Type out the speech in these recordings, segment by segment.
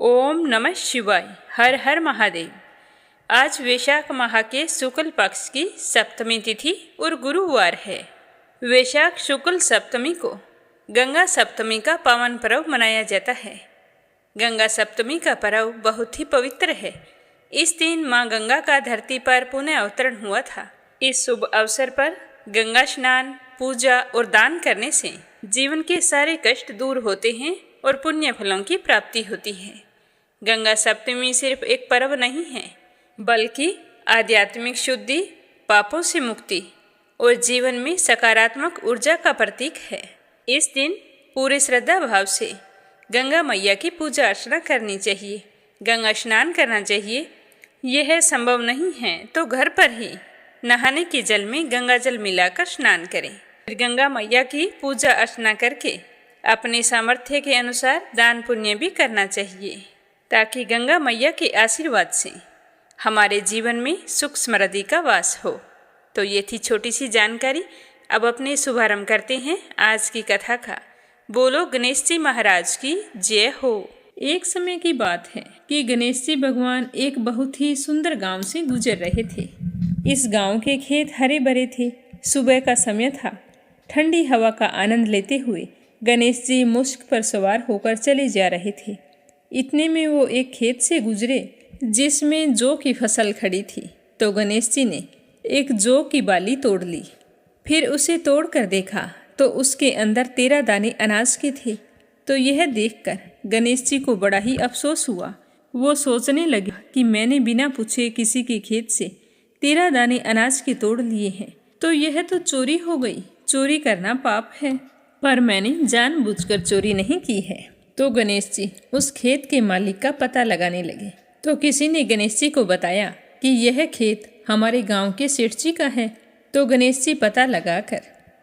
ओम नमः शिवाय। हर हर महादेव। आज वैशाख माह के शुक्ल पक्ष की सप्तमी तिथि और गुरुवार है। वैशाख शुक्ल सप्तमी को गंगा सप्तमी का पावन पर्व मनाया जाता है। गंगा सप्तमी का पर्व बहुत ही पवित्र है। इस दिन माँ गंगा का धरती पर पुनः अवतरण हुआ था। इस शुभ अवसर पर गंगा स्नान, पूजा और दान करने से जीवन के सारे कष्ट दूर होते हैं और पुण्य फलों की प्राप्ति होती है। गंगा सप्तमी सिर्फ एक पर्व नहीं है, बल्कि आध्यात्मिक शुद्धि, पापों से मुक्ति और जीवन में सकारात्मक ऊर्जा का प्रतीक है। इस दिन पूरे श्रद्धा भाव से गंगा मैया की पूजा अर्चना करनी चाहिए, गंगा स्नान करना चाहिए। यह संभव नहीं है तो घर पर ही नहाने के जल में गंगा जल मिलाकर स्नान करें। फिर गंगा मैया की पूजा अर्चना करके अपने सामर्थ्य के अनुसार दान पुण्य भी करना चाहिए, ताकि गंगा मैया के आशीर्वाद से हमारे जीवन में सुख समृद्धि का वास हो। तो ये थी छोटी सी जानकारी। अब अपने शुभारंभ करते हैं आज की कथा का। बोलो गणेश जी महाराज की जय हो। एक समय की बात है कि गणेश जी भगवान एक बहुत ही सुंदर गांव से गुजर रहे थे। इस गांव के खेत हरे भरे थे। सुबह का समय था। ठंडी हवा का आनंद लेते हुए गणेश जी मुश्क पर सवार होकर चले जा रहे थे। इतने में वो एक खेत से गुजरे जिसमें जौ की फसल खड़ी थी। तो गणेश जी ने एक जौ की बाली तोड़ ली। फिर उसे तोड़कर देखा तो उसके अंदर 13 दाने अनाज के थे। तो यह देखकर गणेश जी को बड़ा ही अफसोस हुआ। वो सोचने लगे कि मैंने बिना पूछे किसी के खेत से 13 दाने अनाज के तोड़ लिए हैं, तो यह तो चोरी हो गई। चोरी करना पाप है, पर मैंने जानबूझकर चोरी नहीं की है। तो गणेश जी उस खेत के मालिक का पता लगाने लगे। तो किसी ने गणेश जी को बताया कि यह खेत हमारे गांव के सेठ जी का है। तो गणेश जी पता लगाकर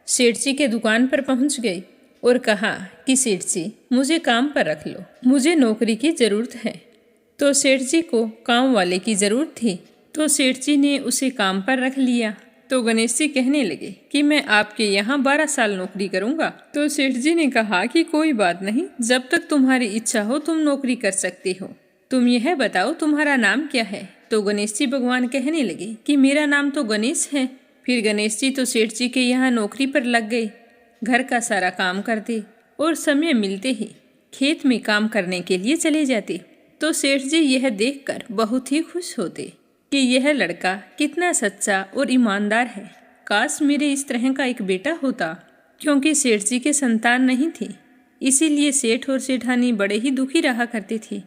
सेठ जी के दुकान पर पहुंच गए और कहा कि सेठ जी मुझे काम पर रख लो, मुझे नौकरी की ज़रूरत है। तो सेठ जी को काम वाले की ज़रूरत थी, तो सेठ जी ने उसे काम पर रख लिया। तो गणेश जी कहने लगे कि मैं आपके यहाँ 12 साल नौकरी करूँगा। तो सेठ जी ने कहा कि कोई बात नहीं, जब तक तुम्हारी इच्छा हो तुम नौकरी कर सकते हो। तुम यह बताओ तुम्हारा नाम क्या है। तो गणेश जी भगवान कहने लगे कि मेरा नाम तो गणेश है। फिर गणेश जी तो सेठ जी के यहाँ नौकरी पर लग गए। घर का सारा काम करते और समय मिलते ही खेत में काम करने के लिए चले जाते। तो सेठ जी यह देखकर बहुत ही खुश होते कि यह लड़का कितना सच्चा और ईमानदार है। काश मेरे इस तरह का एक बेटा होता। क्योंकि सेठ जी के संतान नहीं थी, इसीलिए सेठ और सेठानी बड़े ही दुखी रहा करते थे।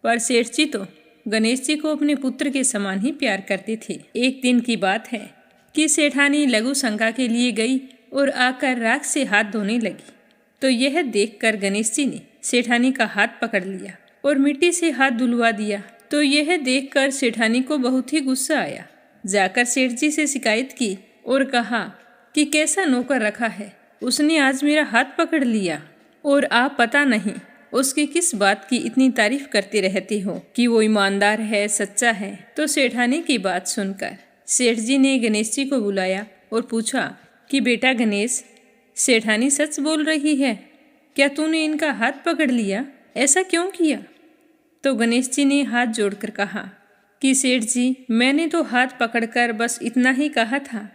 पर सेठ जी तो गणेश जी को अपने पुत्र के समान ही प्यार करते थे। एक दिन की बात है कि सेठानी लघु शंका के लिए गई और आकर राख से हाथ धोने लगी। तो यह देखकर गणेश जी ने सेठानी का हाथ पकड़ लिया और मिट्टी से हाथ धुलवा दिया। तो यह देखकर सेठानी को बहुत ही गुस्सा आया। जाकर सेठ जी से शिकायत की और कहा कि कैसा नौकर रखा है, उसने आज मेरा हाथ पकड़ लिया और आप पता नहीं उसकी किस बात की इतनी तारीफ करते रहते हो कि वो ईमानदार है, सच्चा है। तो सेठानी की बात सुनकर सेठ जी ने गणेश जी को बुलाया और पूछा कि बेटा गणेश, सेठानी सच बोल रही है क्या? तूने इनका हाथ पकड़ लिया, ऐसा क्यों किया? तो गणेश जी ने हाथ जोड़कर कहा कि सेठ जी, मैंने तो हाथ पकड़कर बस इतना ही कहा था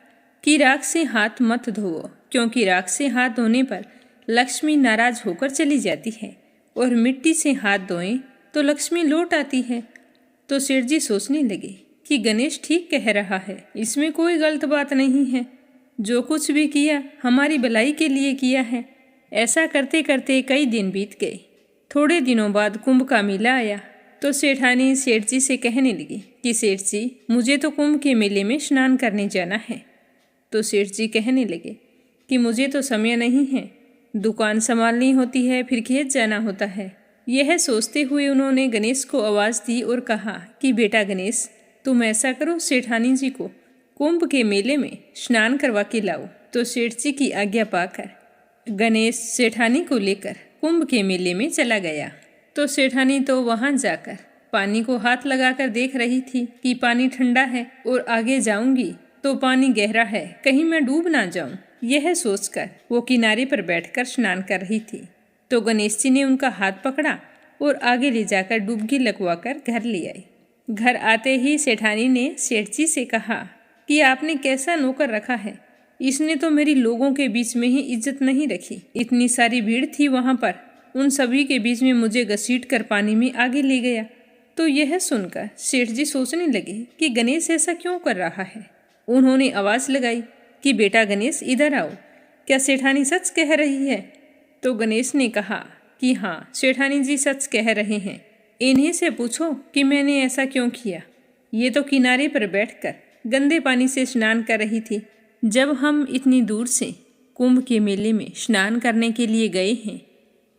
कि राख से हाथ मत धोओ, क्योंकि राख से हाथ धोने पर लक्ष्मी नाराज होकर चली जाती है और मिट्टी से हाथ धोएं तो लक्ष्मी लौट आती है। तो सेठ जी सोचने लगे कि गणेश ठीक कह रहा है, इसमें कोई गलत बात नहीं है। जो कुछ भी किया हमारी भलाई के लिए किया है। ऐसा करते करते कई दिन बीत गए। थोड़े दिनों बाद कुंभ का मेला आया। तो सेठानी सेठ जी से कहने लगी कि सेठ जी, मुझे तो कुंभ के मेले में स्नान करने जाना है। तो सेठ जी कहने लगे कि मुझे तो समय नहीं है, दुकान संभालनी होती है, फिर खेत जाना होता है। यह सोचते हुए उन्होंने गणेश को आवाज़ दी और कहा कि बेटा गणेश, तुम ऐसा करो, सेठानी जी को कुंभ के मेले में स्नान करवा के लाओ। तो सेठ जी की आज्ञा पाकर गणेश सेठानी को लेकर कुंभ के मेले में चला गया। तो सेठानी तो वहां जाकर पानी को हाथ लगाकर देख रही थी कि पानी ठंडा है और आगे जाऊंगी तो पानी गहरा है, कहीं मैं डूब ना जाऊं। यह सोचकर वो किनारे पर बैठकर स्नान कर रही थी। तो गणेश जी ने उनका हाथ पकड़ा और आगे ले जाकर डुबकी लगवाकर घर ले आई। घर आते ही सेठानी ने सेठ जी से कहा कि आपने कैसा नौकर रखा है, इसने तो मेरी लोगों के बीच में ही इज्जत नहीं रखी। इतनी सारी भीड़ थी वहाँ पर, उन सभी के बीच में मुझे घसीट कर पानी में आगे ले गया। तो यह सुनकर सेठ जी सोचने लगे कि गणेश ऐसा क्यों कर रहा है। उन्होंने आवाज़ लगाई कि बेटा गणेश इधर आओ, क्या सेठानी सच कह रही है? तो गणेश ने कहा कि हाँ सेठानी जी सच कह रहे हैं, इन्हीं से पूछो कि मैंने ऐसा क्यों किया। ये तो किनारे पर बैठकर गंदे पानी से स्नान कर रही थी। जब हम इतनी दूर से कुंभ के मेले में स्नान करने के लिए गए हैं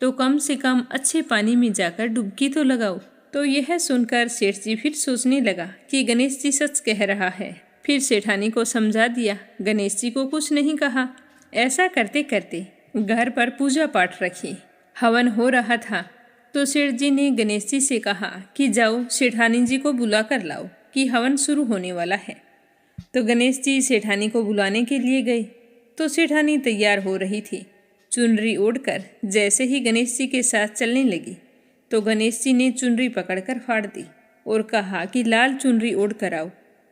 तो कम से कम अच्छे पानी में जाकर डुबकी तो लगाओ। तो यह सुनकर सेठ जी फिर सोचने लगा कि गणेश जी सच कह रहा है। फिर सेठानी को समझा दिया, गणेश जी को कुछ नहीं कहा। ऐसा करते करते घर पर पूजा पाठ रखी। हवन हो रहा था तो सेठ जी ने गणेश जी से कहा कि जाओ सेठानी जी को बुला कर लाओ कि हवन शुरू होने वाला है। तो गणेश जी सेठानी को बुलाने के लिए गए तो सेठानी तैयार हो रही थी। चुनरी ओढ़कर जैसे ही गणेश जी के साथ चलने लगी तो गणेश जी ने चुनरी पकड़कर फाड़ दी और कहा कि लाल चुनरी ओढ़ कर आओ।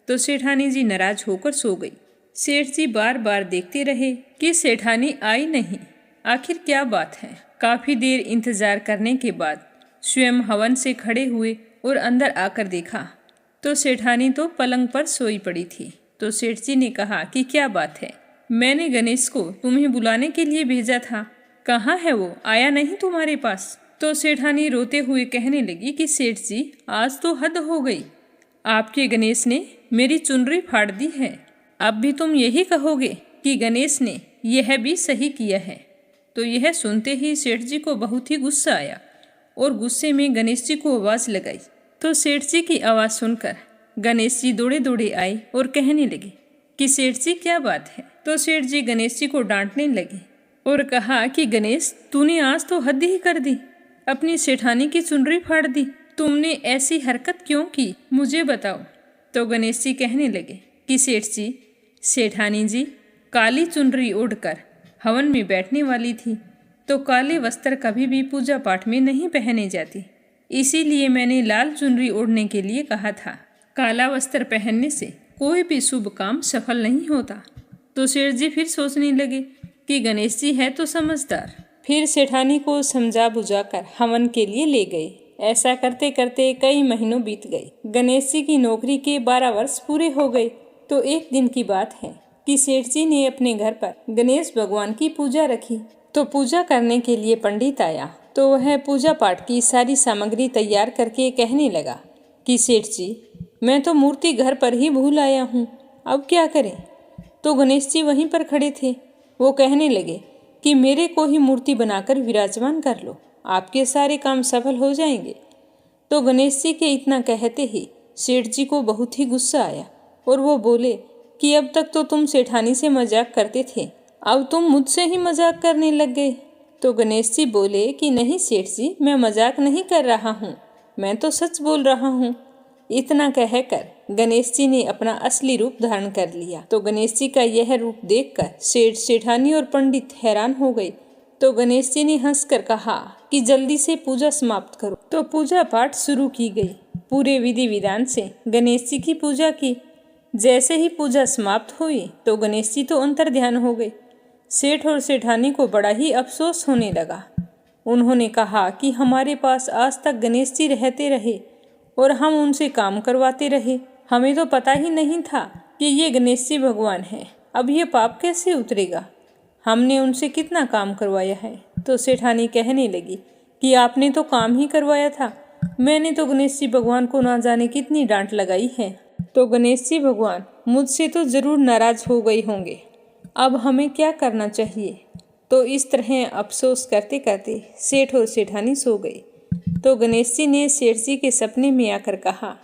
तो सेठानी जी नाराज होकर सो गई। सेठ जी बार बार देखते रहे कि सेठानी आई नहीं, आखिर क्या बात है। काफ़ी देर इंतजार करने के बाद स्वयं हवन से खड़े हुए और अंदर आकर देखा तो सेठानी तो पलंग पर सोई पड़ी थी। तो सेठ जी ने कहा कि क्या बात है, मैंने गणेश को तुम्हें बुलाने के लिए भेजा था, कहाँ है वो, आया नहीं तुम्हारे पास? तो सेठानी रोते हुए कहने लगी कि सेठ जी आज तो हद हो गई, आपके गणेश ने मेरी चुनरी फाड़ दी है। अब भी तुम यही कहोगे कि गणेश ने यह भी सही किया है। तो यह सुनते ही सेठ जी को बहुत ही गुस्सा आया और गुस्से में गणेश जी को आवाज़ लगाई। तो सेठ जी की आवाज़ सुनकर गणेश जी दौड़े दौड़े आए और कहने लगे कि सेठ जी क्या बात है। तो सेठ जी गणेश जी को डांटने लगे और कहा कि गणेश तूने आज तो हद ही कर दी, अपनी सेठानी की चुनरी फाड़ दी, तुमने ऐसी हरकत क्यों की, मुझे बताओ। तो गणेश जी कहने लगे कि सेठ जी, सेठानी जी काली चुनरी ओढ़कर हवन में बैठने वाली थी, तो काले वस्त्र कभी भी पूजा पाठ में नहीं पहने जाती, इसीलिए मैंने लाल चुनरी ओढ़ने के लिए कहा था। काला वस्त्र पहनने से कोई भी शुभ काम सफल नहीं होता। तो सेठ जी फिर सोचने लगे कि गणेश जी है तो समझदार। फिर सेठानी को समझा बुझाकर हवन के लिए ले गए। ऐसा करते करते कई महीनों बीत गए। गणेश जी की नौकरी के 12 वर्ष पूरे हो गए। तो एक दिन की बात है कि सेठ जी ने अपने घर पर गणेश भगवान की पूजा रखी। तो पूजा करने के लिए पंडित आया तो वह पूजा पाठ की सारी सामग्री तैयार करके कहने लगा कि सेठ जी मैं तो मूर्ति घर पर ही भूल आया हूँ, अब क्या करें। तो गणेश जी वहीं पर खड़े थे। वो कहने लगे कि मेरे को ही मूर्ति बनाकर विराजमान कर लो, आपके सारे काम सफल हो जाएंगे। तो गणेश जी के इतना कहते ही सेठ जी को बहुत ही गुस्सा आया और वो बोले कि अब तक तो तुम सेठानी से मजाक करते थे, अब तुम मुझसे ही मजाक करने लग गए। तो गणेश जी बोले कि नहीं सेठ जी, मैं मजाक नहीं कर रहा हूँ, मैं तो सच बोल रहा हूँ। इतना कहकर गणेश जी ने अपना असली रूप धारण कर लिया। तो गणेश जी का यह रूप देखकर सेठ, सेठानी और पंडित हैरान हो गए। तो गणेश जी ने हंसकर कहा कि जल्दी से पूजा समाप्त करो। तो पूजा पाठ शुरू की गई। पूरे विधि विधान से गणेश जी की पूजा की। जैसे ही पूजा समाप्त हुई तो गणेश जी तो अंतर्ध्यान हो गए। सेठ और सेठानी को बड़ा ही अफसोस होने लगा। उन्होंने कहा कि हमारे पास आज तक गणेश जी रहते रहे और हम उनसे काम करवाते रहे, हमें तो पता ही नहीं था कि ये गणेश जी भगवान हैं। अब ये पाप कैसे उतरेगा, हमने उनसे कितना काम करवाया है। तो सेठानी कहने लगी कि आपने तो काम ही करवाया था, मैंने तो गणेश जी भगवान को ना जाने कितनी डांट लगाई है। तो गणेश जी भगवान मुझसे तो ज़रूर नाराज़ हो गए होंगे, अब हमें क्या करना चाहिए। तो इस तरह अफसोस करते करते सेठ और सेठानी सो गए। तो गणेश जी ने सेठ जी के सपने में आकर कहा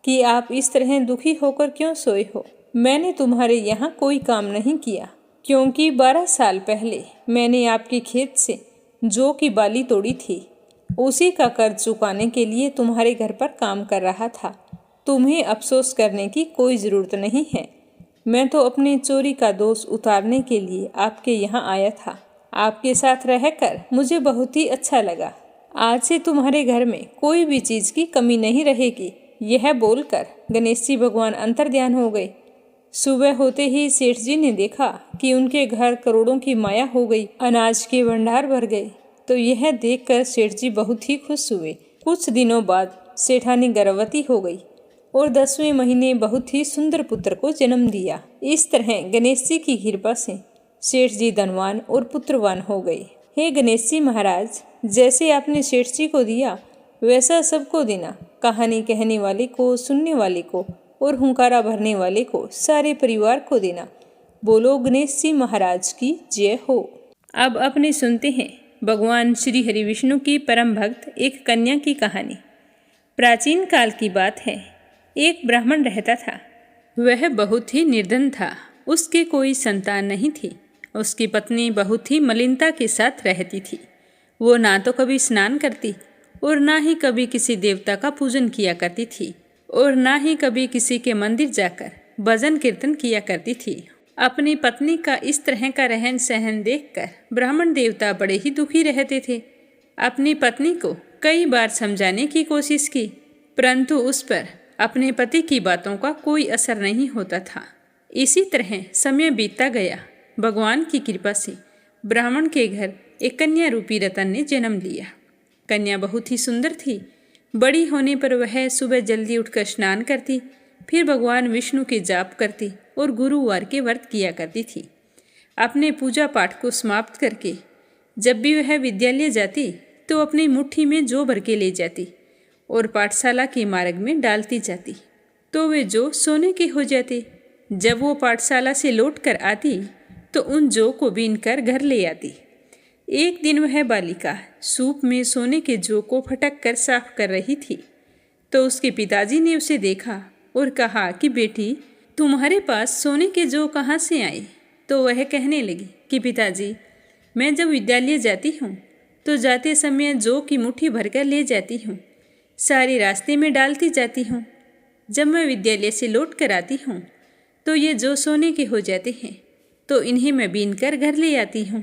कि आप इस तरह दुखी होकर क्यों सोए हो, मैंने तुम्हारे यहाँ कोई काम नहीं किया, क्योंकि 12 साल पहले मैंने आपके खेत से जौ की बाली तोड़ी थी, उसी का कर्ज चुकाने के लिए तुम्हारे घर पर काम कर रहा था। तुम्हें अफसोस करने की कोई ज़रूरत नहीं है, मैं तो अपने चोरी का दोष उतारने के लिए आपके यहाँ आया था। आपके साथ रहकर मुझे बहुत ही अच्छा लगा। आज से तुम्हारे घर में कोई भी चीज की कमी नहीं रहेगी। यह बोलकर गणेश जी भगवान अंतर्ध्यान हो गए। सुबह होते ही सेठ जी ने देखा कि उनके घर करोड़ों की माया हो गई, अनाज के भंडार भर गए। तो यह देखकर सेठ जी बहुत ही खुश हुए। कुछ दिनों बाद सेठानी गर्भवती हो गई और 10वें महीने बहुत ही सुंदर पुत्र को जन्म दिया। इस तरह गणेश जी की कृपा से सेठ जी धनवान और पुत्रवान हो गए। हे गणेश जी महाराज, जैसे आपने सेठ जी को दिया वैसा सबको देना। कहानी कहने वाले को, सुनने वाले को और हुंकारा भरने वाले को, सारे परिवार को देना। बोलो गणेश जी महाराज की जय हो। अब अपने सुनते हैं भगवान श्री हरि विष्णु की परम भक्त एक कन्या की कहानी। प्राचीन काल की बात है। एक ब्राह्मण रहता था। वह बहुत ही निर्धन था। उसके कोई संतान नहीं थी। उसकी पत्नी बहुत ही मलिनता के साथ रहती थी। वो ना तो कभी स्नान करती और ना ही कभी किसी देवता का पूजन किया करती थी और ना ही कभी किसी के मंदिर जाकर भजन कीर्तन किया करती थी। अपनी पत्नी का इस तरह का रहन सहन देखकर ब्राह्मण देवता बड़े ही दुखी रहते थे। अपनी पत्नी को कई बार समझाने की कोशिश की, परंतु उस पर अपने पति की बातों का कोई असर नहीं होता था। इसी तरह समय बीतता गया। भगवान की कृपा से ब्राह्मण के घर एक कन्या रूपी रतन ने जन्म लिया। कन्या बहुत ही सुंदर थी। बड़ी होने पर वह सुबह जल्दी उठकर स्नान करती, फिर भगवान विष्णु के जाप करती और गुरुवार के व्रत किया करती थी। अपने पूजा पाठ को समाप्त करके जब भी वह विद्यालय जाती तो अपनी मुट्ठी में जौ भर के ले जाती और पाठशाला के मार्ग में डालती जाती तो वे जौ सोने के हो जाते। जब वो पाठशाला से लौट कर आती तो उन जौ को बीनकर घर ले आती। एक दिन वह बालिका सूप में सोने के जौ को फटक कर साफ कर रही थी तो उसके पिताजी ने उसे देखा और कहा कि बेटी, तुम्हारे पास सोने के जौ कहाँ से आए? तो वह कहने लगी कि पिताजी, मैं जब विद्यालय जाती हूँ तो जाते समय जौ की मुट्ठी भरकर ले जाती हूँ, सारे रास्ते में डालती जाती हूँ। जब मैं विद्यालय से लौट कर आती हूँ तो ये जौ सोने के हो जाते हैं, तो इन्हें मैं बीनकर घर ले आती हूँ।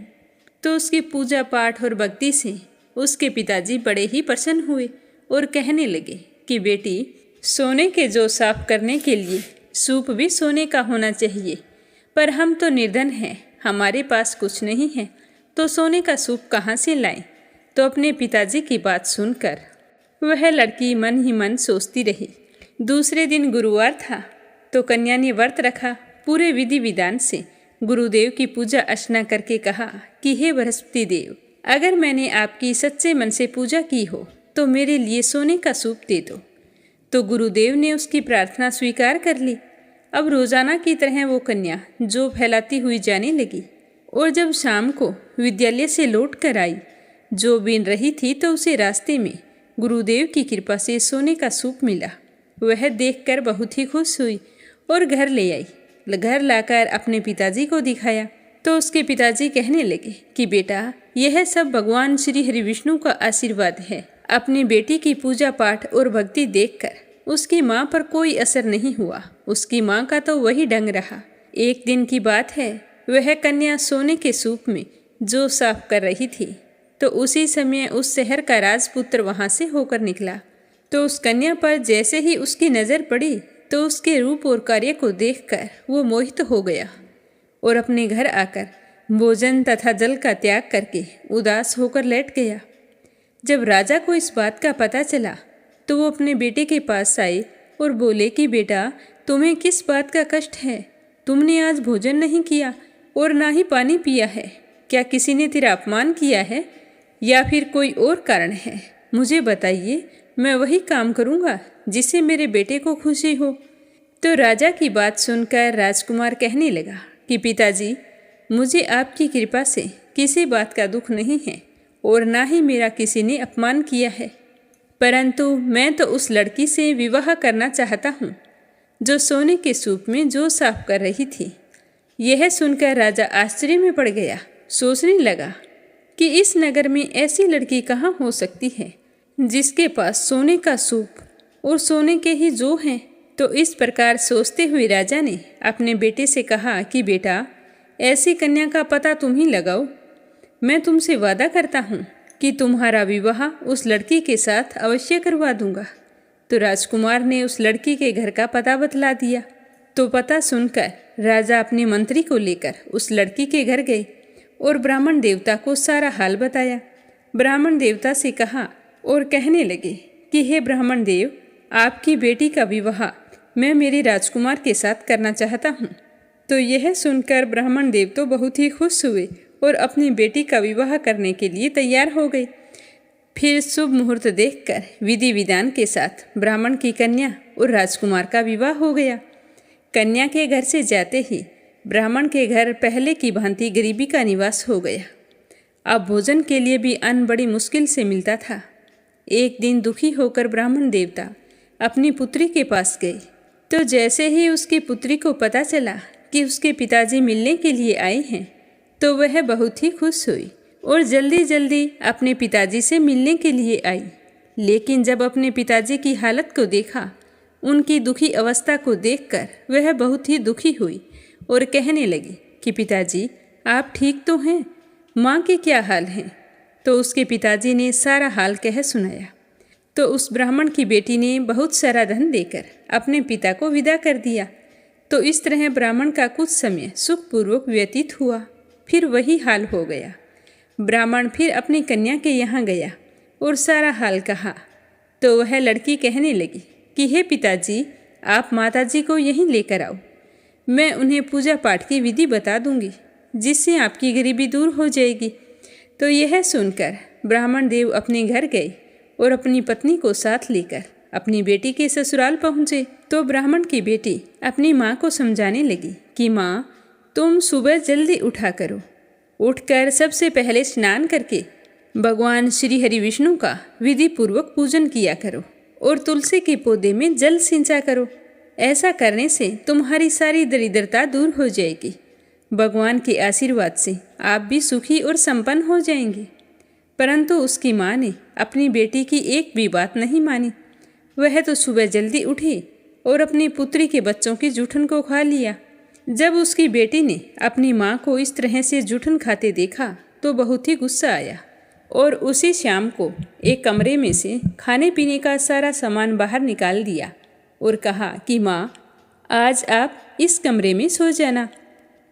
तो उसकी पूजा पाठ और भक्ति से उसके पिताजी बड़े ही प्रसन्न हुए और कहने लगे कि बेटी, सोने के जौ साफ करने के लिए सूप भी सोने का होना चाहिए, पर हम तो निर्धन हैं, हमारे पास कुछ नहीं है, तो सोने का सूप कहाँ से लाएं? तो अपने पिताजी की बात सुनकर वह लड़की मन ही मन सोचती रही। दूसरे दिन गुरुवार था तो कन्या ने व्रत रखा। पूरे विधि विधान से गुरुदेव की पूजा अर्चना करके कहा कि हे बृहस्पति देव, अगर मैंने आपकी सच्चे मन से पूजा की हो तो मेरे लिए सोने का सूप दे दो। तो गुरुदेव ने उसकी प्रार्थना स्वीकार कर ली। अब रोजाना की तरह वो कन्या जौ फैलाती हुई जाने लगी और जब शाम को विद्यालय से लौट कर आई, जौ बीन रही थी तो उसे रास्ते में गुरुदेव की कृपा से सोने का सूप मिला। वह देखकर बहुत ही खुश हुई और घर ले आई। घर लाकर अपने पिताजी को दिखाया तो उसके पिताजी कहने लगे कि बेटा, यह सब भगवान श्री हरि विष्णु का आशीर्वाद है। अपनी बेटी की पूजा पाठ और भक्ति देखकर उसकी माँ पर कोई असर नहीं हुआ। उसकी माँ का तो वही ढंग रहा। एक दिन की बात है, वह कन्या सोने के सूप में जौ साफ कर रही थी तो उसी समय उस शहर का राजपुत्र वहां से होकर निकला। तो उस कन्या पर जैसे ही उसकी नज़र पड़ी तो उसके रूप और कार्य को देखकर वो मोहित हो गया और अपने घर आकर भोजन तथा जल का त्याग करके उदास होकर लेट गया। जब राजा को इस बात का पता चला तो वो अपने बेटे के पास आए और बोले कि बेटा, तुम्हें किस बात का कष्ट है? तुमने आज भोजन नहीं किया और ना ही पानी पिया है। क्या किसी ने तेरा अपमान किया है या फिर कोई और कारण है? मुझे बताइए, मैं वही काम करूँगा जिससे मेरे बेटे को खुशी हो। तो राजा की बात सुनकर राजकुमार कहने लगा कि पिताजी, मुझे आपकी कृपा से किसी बात का दुख नहीं है और ना ही मेरा किसी ने अपमान किया है, परंतु मैं तो उस लड़की से विवाह करना चाहता हूँ जो सोने के सूप में जौ साफ कर रही थी। यह सुनकर राजा आश्चर्य में पड़ गया। सोचने लगा कि इस नगर में ऐसी लड़की कहाँ हो सकती है जिसके पास सोने का सूप और सोने के ही जौ हैं। तो इस प्रकार सोचते हुए राजा ने अपने बेटे से कहा कि बेटा, ऐसी कन्या का पता तुम ही लगाओ। मैं तुमसे वादा करता हूँ कि तुम्हारा विवाह उस लड़की के साथ अवश्य करवा दूंगा। तो राजकुमार ने उस लड़की के घर का पता बतला दिया। तो पता सुनकर राजा अपने मंत्री को लेकर उस लड़की के घर गए और ब्राह्मण देवता को सारा हाल बताया। ब्राह्मण देवता से कहा और कहने लगे कि हे ब्राह्मण देव, आपकी बेटी का विवाह मैं मेरे राजकुमार के साथ करना चाहता हूँ। तो यह सुनकर ब्राह्मण देव तो बहुत ही खुश हुए और अपनी बेटी का विवाह करने के लिए तैयार हो गए। फिर शुभ मुहूर्त देखकर विधि विधान के साथ ब्राह्मण की कन्या और राजकुमार का विवाह हो गया। कन्या के घर से जाते ही ब्राह्मण के घर पहले की भांति गरीबी का निवास हो गया। अब भोजन के लिए भी अन्न बड़ी मुश्किल से मिलता था। एक दिन दुखी होकर ब्राह्मण देवता अपनी पुत्री के पास गए। तो जैसे ही उसकी पुत्री को पता चला कि उसके पिताजी मिलने के लिए आए हैं, तो वह बहुत ही खुश हुई और जल्दी जल्दी अपने पिताजी से मिलने के लिए आई। लेकिन जब अपने पिताजी की हालत को देखा, उनकी दुखी अवस्था को देखकर वह बहुत ही दुखी हुई और कहने लगी कि पिताजी, आप ठीक तो हैं? माँ के क्या हाल हैं? तो उसके पिताजी ने सारा हाल कह सुनाया। तो उस ब्राह्मण की बेटी ने बहुत सारा धन देकर अपने पिता को विदा कर दिया। तो इस तरह ब्राह्मण का कुछ समय सुखपूर्वक व्यतीत हुआ। फिर वही हाल हो गया। ब्राह्मण फिर अपनी कन्या के यहाँ गया और सारा हाल कहा। तो वह लड़की कहने लगी कि हे पिताजी, आप माताजी को यहीं लेकर आओ। मैं उन्हें पूजा पाठ की विधि बता दूंगी, जिससे आपकी गरीबी दूर हो जाएगी। तो यह सुनकर ब्राह्मण देव अपने घर गए और अपनी पत्नी को साथ लेकर अपनी बेटी के ससुराल पहुँचे। तो ब्राह्मण की बेटी अपनी माँ को समझाने लगी कि माँ, तुम सुबह जल्दी उठा करो। उठकर सबसे पहले स्नान करके भगवान श्री हरि विष्णु का विधि पूर्वक पूजन किया करो और तुलसी के पौधे में जल सिंचा करो। ऐसा करने से तुम्हारी सारी दरिद्रता दूर हो जाएगी। भगवान के आशीर्वाद से आप भी सुखी और संपन्न हो जाएंगे। परंतु उसकी माँ ने अपनी बेटी की एक भी बात नहीं मानी। वह तो सुबह जल्दी उठी और अपनी पुत्री के बच्चों की जूठन को खा लिया। जब उसकी बेटी ने अपनी माँ को इस तरह से जूठन खाते देखा तो बहुत ही गुस्सा आया और उसी शाम को एक कमरे में से खाने पीने का सारा सामान बाहर निकाल दिया और कहा कि माँ, आज आप इस कमरे में सो जाना।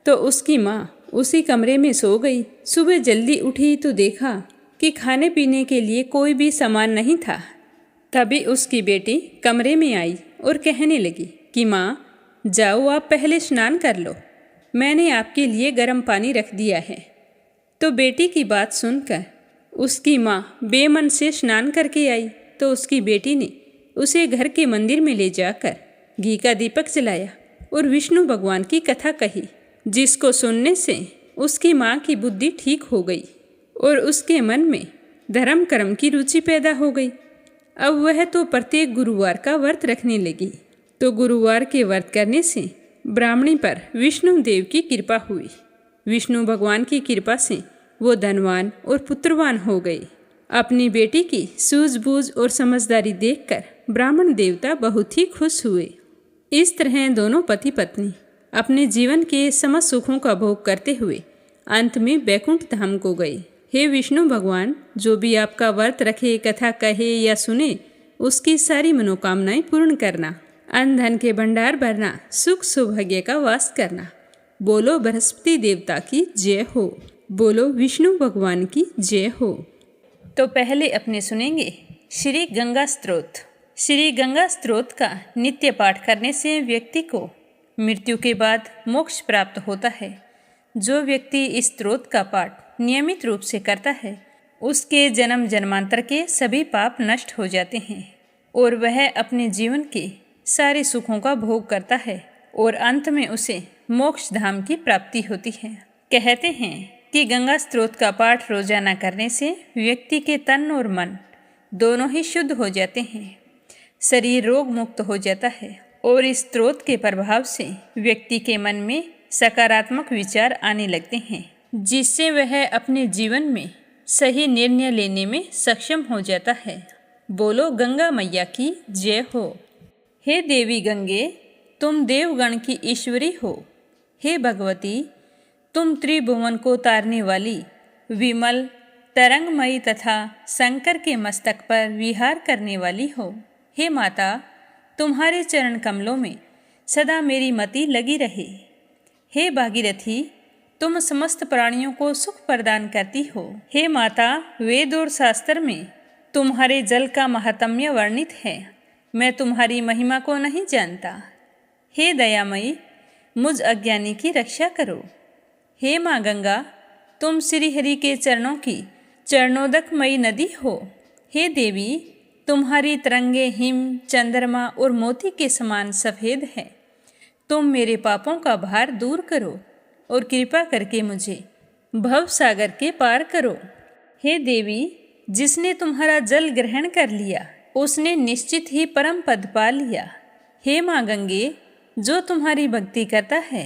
तो उसकी माँ उसी कमरे में सो गई। सुबह जल्दी उठी तो देखा कि खाने पीने के लिए कोई भी सामान नहीं था। तभी उसकी बेटी कमरे में आई और कहने लगी कि माँ, जाओ आप पहले स्नान कर लो, मैंने आपके लिए गर्म पानी रख दिया है। तो बेटी की बात सुनकर उसकी माँ बेमन से स्नान करके आई। तो उसकी बेटी ने उसे घर के मंदिर में ले जाकर घी का दीपक जलाया और विष्णु भगवान की कथा कही, जिसको सुनने से उसकी माँ की बुद्धि ठीक हो गई और उसके मन में धर्म कर्म की रुचि पैदा हो गई। अब वह तो प्रत्येक गुरुवार का व्रत रखने लगी। तो गुरुवार के व्रत करने से ब्राह्मणी पर विष्णु देव की कृपा हुई। विष्णु भगवान की कृपा से वो धनवान और पुत्रवान हो गई। अपनी बेटी की सूझबूझ और समझदारी देखकर ब्राह्मण देवता बहुत ही खुश हुए। इस तरह दोनों पति पत्नी अपने जीवन के समस्त सुखों का भोग करते हुए अंत में वैकुंठ धाम को गए। हे विष्णु भगवान, जो भी आपका व्रत रखे, कथा कहे या सुने, उसकी सारी मनोकामनाएं पूर्ण करना, अन्न धन के भंडार भरना, सुख सौभाग्य का वास करना। बोलो बृहस्पति देवता की जय हो। बोलो विष्णु भगवान की जय हो। तो पहले अपने सुनेंगे श्री गंगा स्तोत्र। श्री गंगा स्तोत्र का नित्य पाठ करने से व्यक्ति को मृत्यु के बाद मोक्ष प्राप्त होता है। जो व्यक्ति इस स्तोत्र का पाठ नियमित रूप से करता है, उसके जन्म जन्मांतर के सभी पाप नष्ट हो जाते हैं और वह अपने जीवन के सारे सुखों का भोग करता है और अंत में उसे मोक्ष धाम की प्राप्ति होती है। कहते हैं कि गंगा स्तोत्र का पाठ रोजाना करने से व्यक्ति के तन और मन दोनों ही शुद्ध हो जाते हैं, शरीर रोग मुक्त हो जाता है और इस स्तोत्र के प्रभाव से व्यक्ति के मन में सकारात्मक विचार आने लगते हैं, जिससे वह अपने जीवन में सही निर्णय लेने में सक्षम हो जाता है। बोलो गंगा मैया की जय हो। हे देवी गंगे, तुम देवगण की ईश्वरी हो। हे भगवती, तुम त्रिभुवन को तारने वाली, विमल तरंगमयी तथा शंकर के मस्तक पर विहार करने वाली हो। हे माता, तुम्हारे चरण कमलों में सदा मेरी मति लगी रहे। हे भागीरथी, तुम समस्त प्राणियों को सुख प्रदान करती हो। हे माता, वेद और शास्त्र में तुम्हारे जल का महात्म्य वर्णित है। मैं तुम्हारी महिमा को नहीं जानता। हे दयामयी, मुझ अज्ञानी की रक्षा करो। हे माँ गंगा, तुम श्री हरि के चरणों की चरणोदकमयी नदी हो। हे देवी, तुम्हारी तरंगे हिम, चंद्रमा और मोती के समान सफ़ेद है। तुम मेरे पापों का भार दूर करो और कृपा करके मुझे भव सागर के पार करो। हे देवी, जिसने तुम्हारा जल ग्रहण कर लिया उसने निश्चित ही परम पद पा लिया। हे माँ गंगे, जो तुम्हारी भक्ति करता है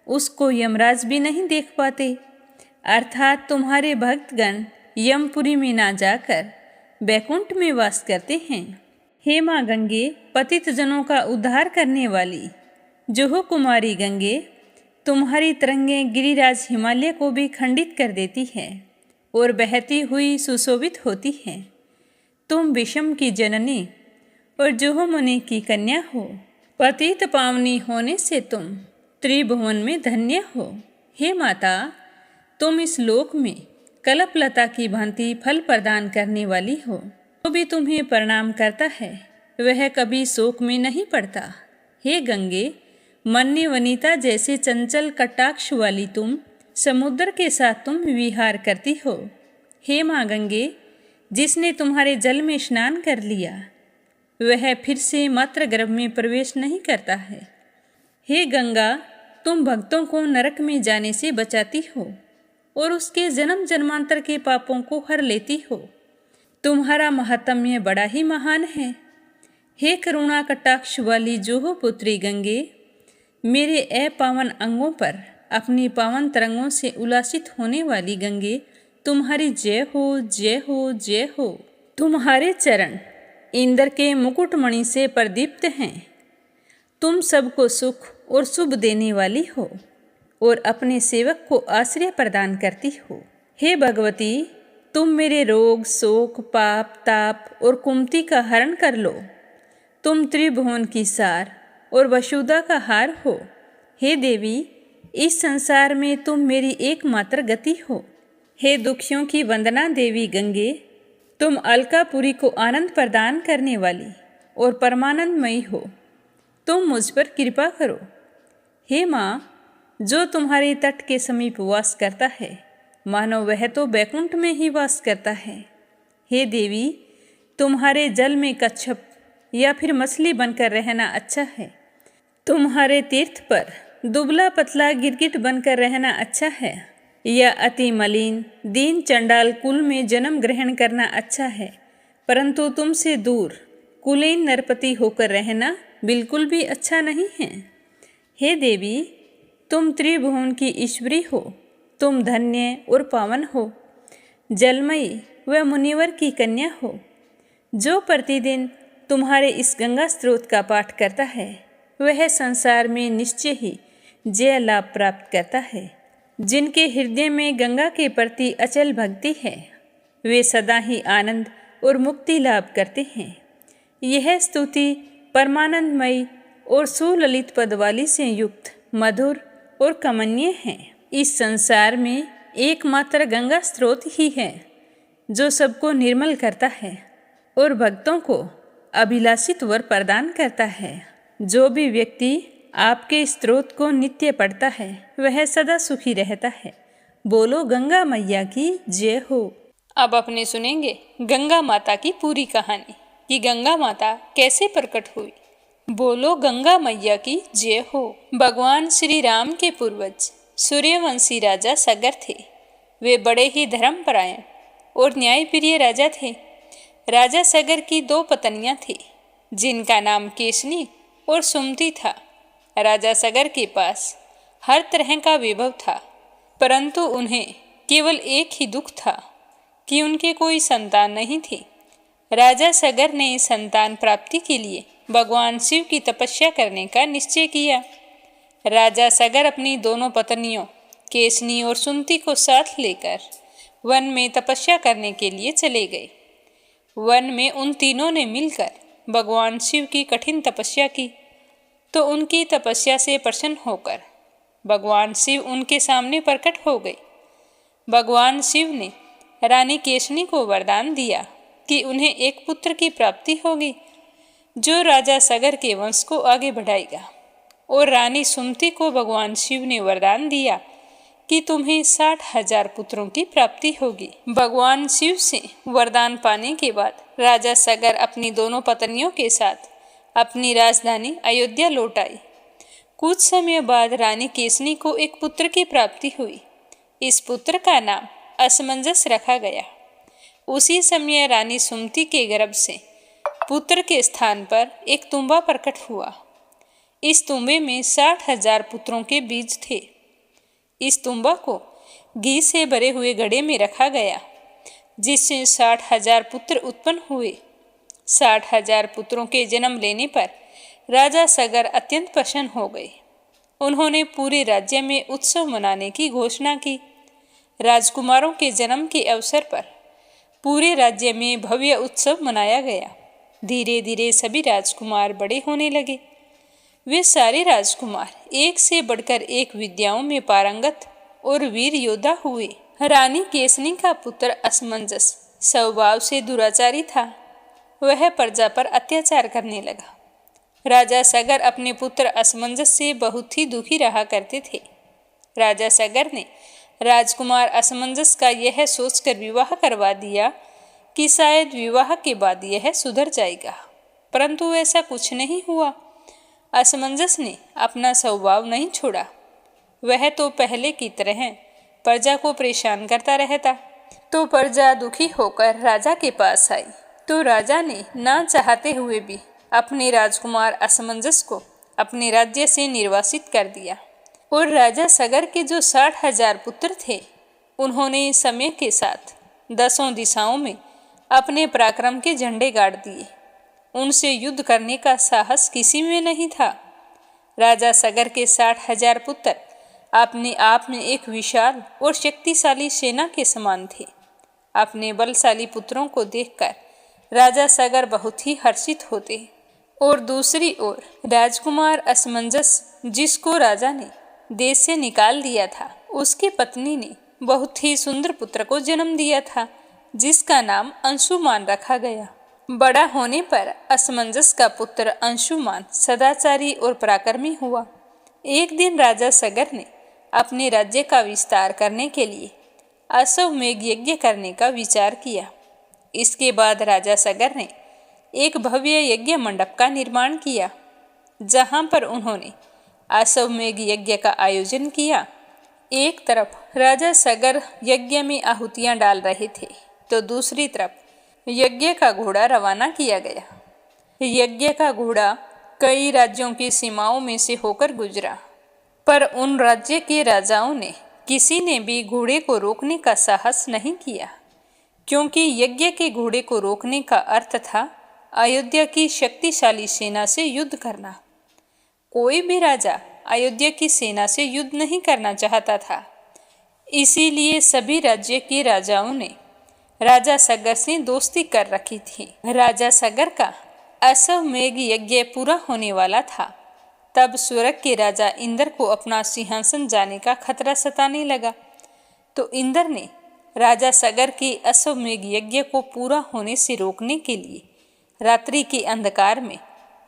उसको यमराज भी नहीं देख पाते, अर्थात तुम्हारे भक्तगण यमपुरी में ना जाकर बैकुंठ में वास करते हैं। हे माँ गंगे, पतित जनों का उद्धार करने वाली जोहो कुमारी गंगे, तुम्हारी तरंगें गिरिराज हिमालय को भी खंडित कर देती हैं और बहती हुई सुशोभित होती हैं। तुम विषम की जननी और जोहो मुनि की कन्या हो। पतित पावनी होने से तुम त्रिभुवन में धन्य हो। हे माता, तुम इस लोक में कल्पलता की भांति फल प्रदान करने वाली हो। जो भी तुम्हें प्रणाम करता है वह कभी शोक में नहीं पड़ता। हे गंगे, मन्य वनिता जैसे चंचल कटाक्ष वाली तुम समुद्र के साथ तुम विहार करती हो। हे माँ गंगे, जिसने तुम्हारे जल में स्नान कर लिया वह फिर से मात्र गर्भ में प्रवेश नहीं करता है। हे गंगा, तुम भक्तों को नरक में जाने से बचाती हो और उसके जन्म जन्मांतर के पापों को हर लेती हो। तुम्हारा महात्म्य बड़ा ही महान है। हे करुणा कटाक्ष वाली जोहो पुत्री गंगे, मेरे अपावन अंगों पर अपनी पावन तरंगों से उल्लासित होने वाली गंगे, तुम्हारी जय हो, जय हो, जय हो। तुम्हारे चरण इंद्र के मुकुटमणि से प्रदीप्त हैं। तुम सबको सुख और शुभ देने वाली हो और अपने सेवक को आश्रय प्रदान करती हो। हे भगवती, तुम मेरे रोग, शोक, पाप, ताप और कुमति का हरण कर लो। तुम त्रिभुवन की सार और वसुधा का हार हो। हे देवी, इस संसार में तुम मेरी एकमात्र गति हो। हे दुखियों की वंदना देवी गंगे, तुम अलकापुरी को आनंद प्रदान करने वाली और परमानंदमयी हो। तुम मुझ पर कृपा करो। हे माँ, जो तुम्हारे तट के समीप वास करता है मानो वह तो बैकुंठ में ही वास करता है। हे देवी, तुम्हारे जल में कच्छप या फिर मछली बनकर रहना अच्छा है। तुम्हारे तीर्थ पर दुबला पतला गिरगिट बनकर रहना अच्छा है या अति मलिन दीन चंडाल कुल में जन्म ग्रहण करना अच्छा है, परंतु तुमसे दूर कुलीन नरपति होकर रहना बिल्कुल भी अच्छा नहीं है। हे देवी, तुम त्रिभुवन की ईश्वरी हो। तुम धन्य और पावन हो, जलमयी व मुनिवर की कन्या हो। जो प्रतिदिन तुम्हारे इस गंगा स्रोत का पाठ करता है वह संसार में निश्चय ही जय लाभ प्राप्त करता है। जिनके हृदय में गंगा के प्रति अचल भक्ति है वे सदा ही आनंद और मुक्ति लाभ करते हैं। यह स्तुति परमानंदमयी और सुललित पद वाली से युक्त मधुर और कमनीय है। इस संसार में एकमात्र गंगा स्रोत ही है जो सबको निर्मल करता है और भक्तों को अभिलाषित वर प्रदान करता है। जो भी व्यक्ति आपके स्रोत को नित्य पढ़ता है वह सदा सुखी रहता है। बोलो गंगा मैया की जय हो। अब अपने सुनेंगे गंगा माता की पूरी कहानी कि गंगा माता कैसे प्रकट हुई। बोलो गंगा मैया की जय हो। भगवान श्री राम के पूर्वज सूर्यवंशी राजा सगर थे। वे बड़े ही धर्मपरायण और न्यायप्रिय राजा थे। राजा सगर की 2 पत्नियां थीं जिनका नाम केसनी और सुमति था। राजा सगर के पास हर तरह का वैभव था, परंतु उन्हें केवल एक ही दुख था कि उनके कोई संतान नहीं थी। राजा सगर ने संतान प्राप्ति के लिए भगवान शिव की तपस्या करने का निश्चय किया। राजा सगर अपनी दोनों पत्नियों केसनी और सुमति को साथ लेकर वन में तपस्या करने के लिए चले गए। वन में उन तीनों ने मिलकर भगवान शिव की कठिन तपस्या की, तो उनकी तपस्या से प्रसन्न होकर भगवान शिव उनके सामने प्रकट हो गए। भगवान शिव ने रानी केशनी को वरदान दिया कि उन्हें एक पुत्र की प्राप्ति होगी जो राजा सगर के वंश को आगे बढ़ाएगा। और रानी सुमति को भगवान शिव ने वरदान दिया कि तुम्हें 60,000 पुत्रों की प्राप्ति होगी। भगवान शिव से वरदान पाने के बाद राजा सगर अपनी दोनों पत्नियों के साथ अपनी राजधानी अयोध्या लौट आई। कुछ समय बाद रानी केशनी को एक पुत्र की प्राप्ति हुई। इस पुत्र का नाम असमंजस रखा गया। उसी समय रानी सुमति के गर्भ से पुत्र के स्थान पर एक तुम्बा प्रकट हुआ। इस तुम्बे में 60,000 पुत्रों के बीज थे। इस तुम्बा को घी से भरे हुए घड़े में रखा गया, जिससे 60,000 पुत्र उत्पन्न हुए। 60,000 पुत्रों के जन्म लेने पर राजा सगर अत्यंत प्रसन्न हो गए। उन्होंने पूरे राज्य में उत्सव मनाने की घोषणा की। राजकुमारों के जन्म के अवसर पर पूरे राज्य में भव्य उत्सव मनाया गया। धीरे धीरे सभी राजकुमार बड़े होने लगे। वे सारे राजकुमार एक से बढ़कर एक विद्याओं में पारंगत और वीर योद्धा हुए। रानी केशनी का पुत्र असमंजस स्वभाव से दुराचारी था। वह प्रजा पर अत्याचार करने लगा। राजा सगर अपने पुत्र असमंजस से बहुत ही दुखी रहा करते थे। राजा सगर ने राजकुमार असमंजस का यह सोचकर विवाह करवा दिया कि शायद विवाह के बाद यह सुधर जाएगा, परंतु ऐसा कुछ नहीं हुआ। असमंजस ने अपना स्वभाव नहीं छोड़ा। वह तो पहले की तरह प्रजा को परेशान करता रहता। तो प्रजा दुखी होकर राजा के पास आई, तो राजा ने ना चाहते हुए भी अपने राजकुमार असमंजस को अपने राज्य से निर्वासित कर दिया। और राजा सगर के जो 60,000 पुत्र थे, उन्होंने समय के साथ 10 दिशाओं में अपने पराक्रम के झंडे गाड़ दिए। उनसे युद्ध करने का साहस किसी में नहीं था। राजा सगर के 60,000 पुत्र अपने आप में एक विशाल और शक्तिशाली सेना के समान थे। अपने बलशाली पुत्रों को देखकर राजा सगर बहुत ही हर्षित होते। और दूसरी ओर राजकुमार असमंजस, जिसको राजा ने देश से निकाल दिया था, उसकी पत्नी ने बहुत ही सुंदर पुत्र को जन्म दिया था, जिसका नाम अंशुमान रखा गया। बड़ा होने पर असमंजस का पुत्र अंशुमान सदाचारी और पराक्रमी हुआ। एक दिन राजा सगर ने अपने राज्य का विस्तार करने के लिए अश्वमेध यज्ञ करने का विचार किया। इसके बाद राजा सगर ने एक भव्य यज्ञ मंडप का निर्माण किया, जहां पर उन्होंने अश्वमेध यज्ञ का आयोजन किया। एक तरफ राजा सगर यज्ञ में आहुतियां डाल रहे थे, तो दूसरी तरफ यज्ञ का घोड़ा रवाना किया गया। यज्ञ का घोड़ा कई राज्यों की सीमाओं में से होकर गुजरा, पर उन राज्य के राजाओं ने किसी ने भी घोड़े को रोकने का साहस नहीं किया, क्योंकि यज्ञ के घोड़े को रोकने का अर्थ था अयोध्या की शक्तिशाली सेना से युद्ध करना। कोई भी राजा अयोध्या की सेना से युद्ध नहीं करना चाहता था। इसीलिए सभी राज्य के राजाओं ने राजा सगर से दोस्ती कर रखी थी। राजा सगर का अश्वमेध यज्ञ पूरा होने वाला था, तब स्वर्ग के राजा इंद्र को अपना सिंहासन जाने का खतरा सताने लगा। तो इंद्र ने राजा सगर के अश्वमेध यज्ञ को पूरा होने से रोकने के लिए रात्रि के अंधकार में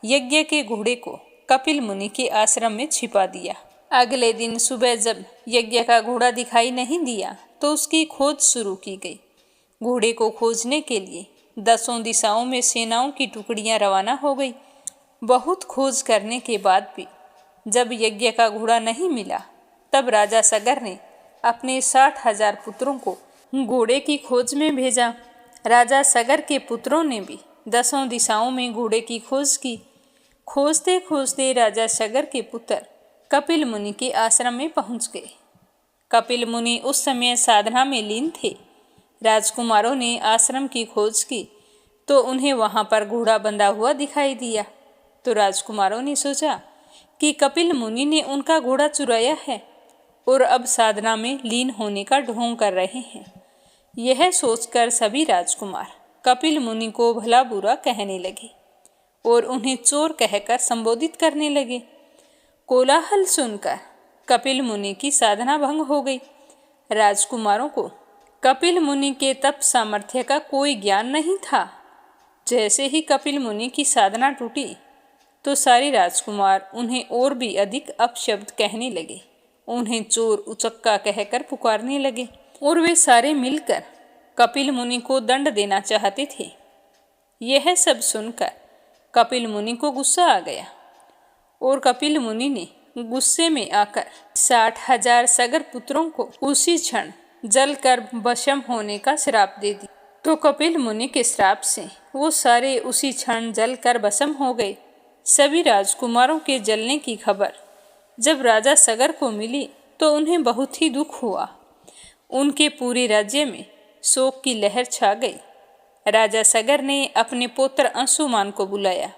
यज्ञ के घोड़े को कपिल मुनि के आश्रम में छिपा दिया। अगले दिन सुबह जब यज्ञ का घोड़ा दिखाई नहीं दिया, तो उसकी खोज शुरू की गई। घोड़े को खोजने के लिए 10 दिशाओं में सेनाओं की टुकड़ियां रवाना हो गई। बहुत खोज करने के बाद भी जब यज्ञ का घोड़ा नहीं मिला, तब राजा सगर ने अपने 60,000 पुत्रों को घोड़े की खोज में भेजा। राजा सगर के पुत्रों ने भी 10 दिशाओं में घोड़े की खोज की। खोजते खोजते राजा सगर के पुत्र कपिल मुनि के आश्रम में पहुंच गए। कपिल मुनि उस समय साधना में लीन थे। राजकुमारों ने आश्रम की खोज की, तो उन्हें वहां पर घोड़ा बंधा हुआ दिखाई दिया। तो राजकुमारों ने सोचा कि कपिल मुनि ने उनका घोड़ा चुराया है और अब साधना में लीन होने का ढोंग कर रहे हैं। यह सोचकर सभी राजकुमार कपिल मुनि को भला बुरा कहने लगे और उन्हें चोर कहकर संबोधित करने लगे। कोलाहल सुनकर कपिल मुनि की साधना भंग हो गई। राजकुमारों को कपिल मुनि के तप सामर्थ्य का कोई ज्ञान नहीं था। जैसे ही कपिल मुनि की साधना टूटी तो सारे राजकुमार उन्हें और भी अधिक अपशब्द कहने लगे, उन्हें चोर उचक्का कहकर पुकारने लगे और वे सारे मिलकर कपिल मुनि को दंड देना चाहते थे। यह सब सुनकर कपिल मुनि को गुस्सा आ गया और कपिल मुनि ने गुस्से में आकर 60,000 सगर पुत्रों को उसी क्षण जलकर भस्म होने का श्राप दे दिया। तो कपिल मुनि के श्राप से वो सारे उसी क्षण जलकर भस्म हो गए। सभी राजकुमारों के जलने की खबर जब राजा सगर को मिली तो उन्हें बहुत ही दुख हुआ। उनके पूरे राज्य में शोक की लहर छा गई। राजा सगर ने अपने पुत्र अंशुमान को बुलाया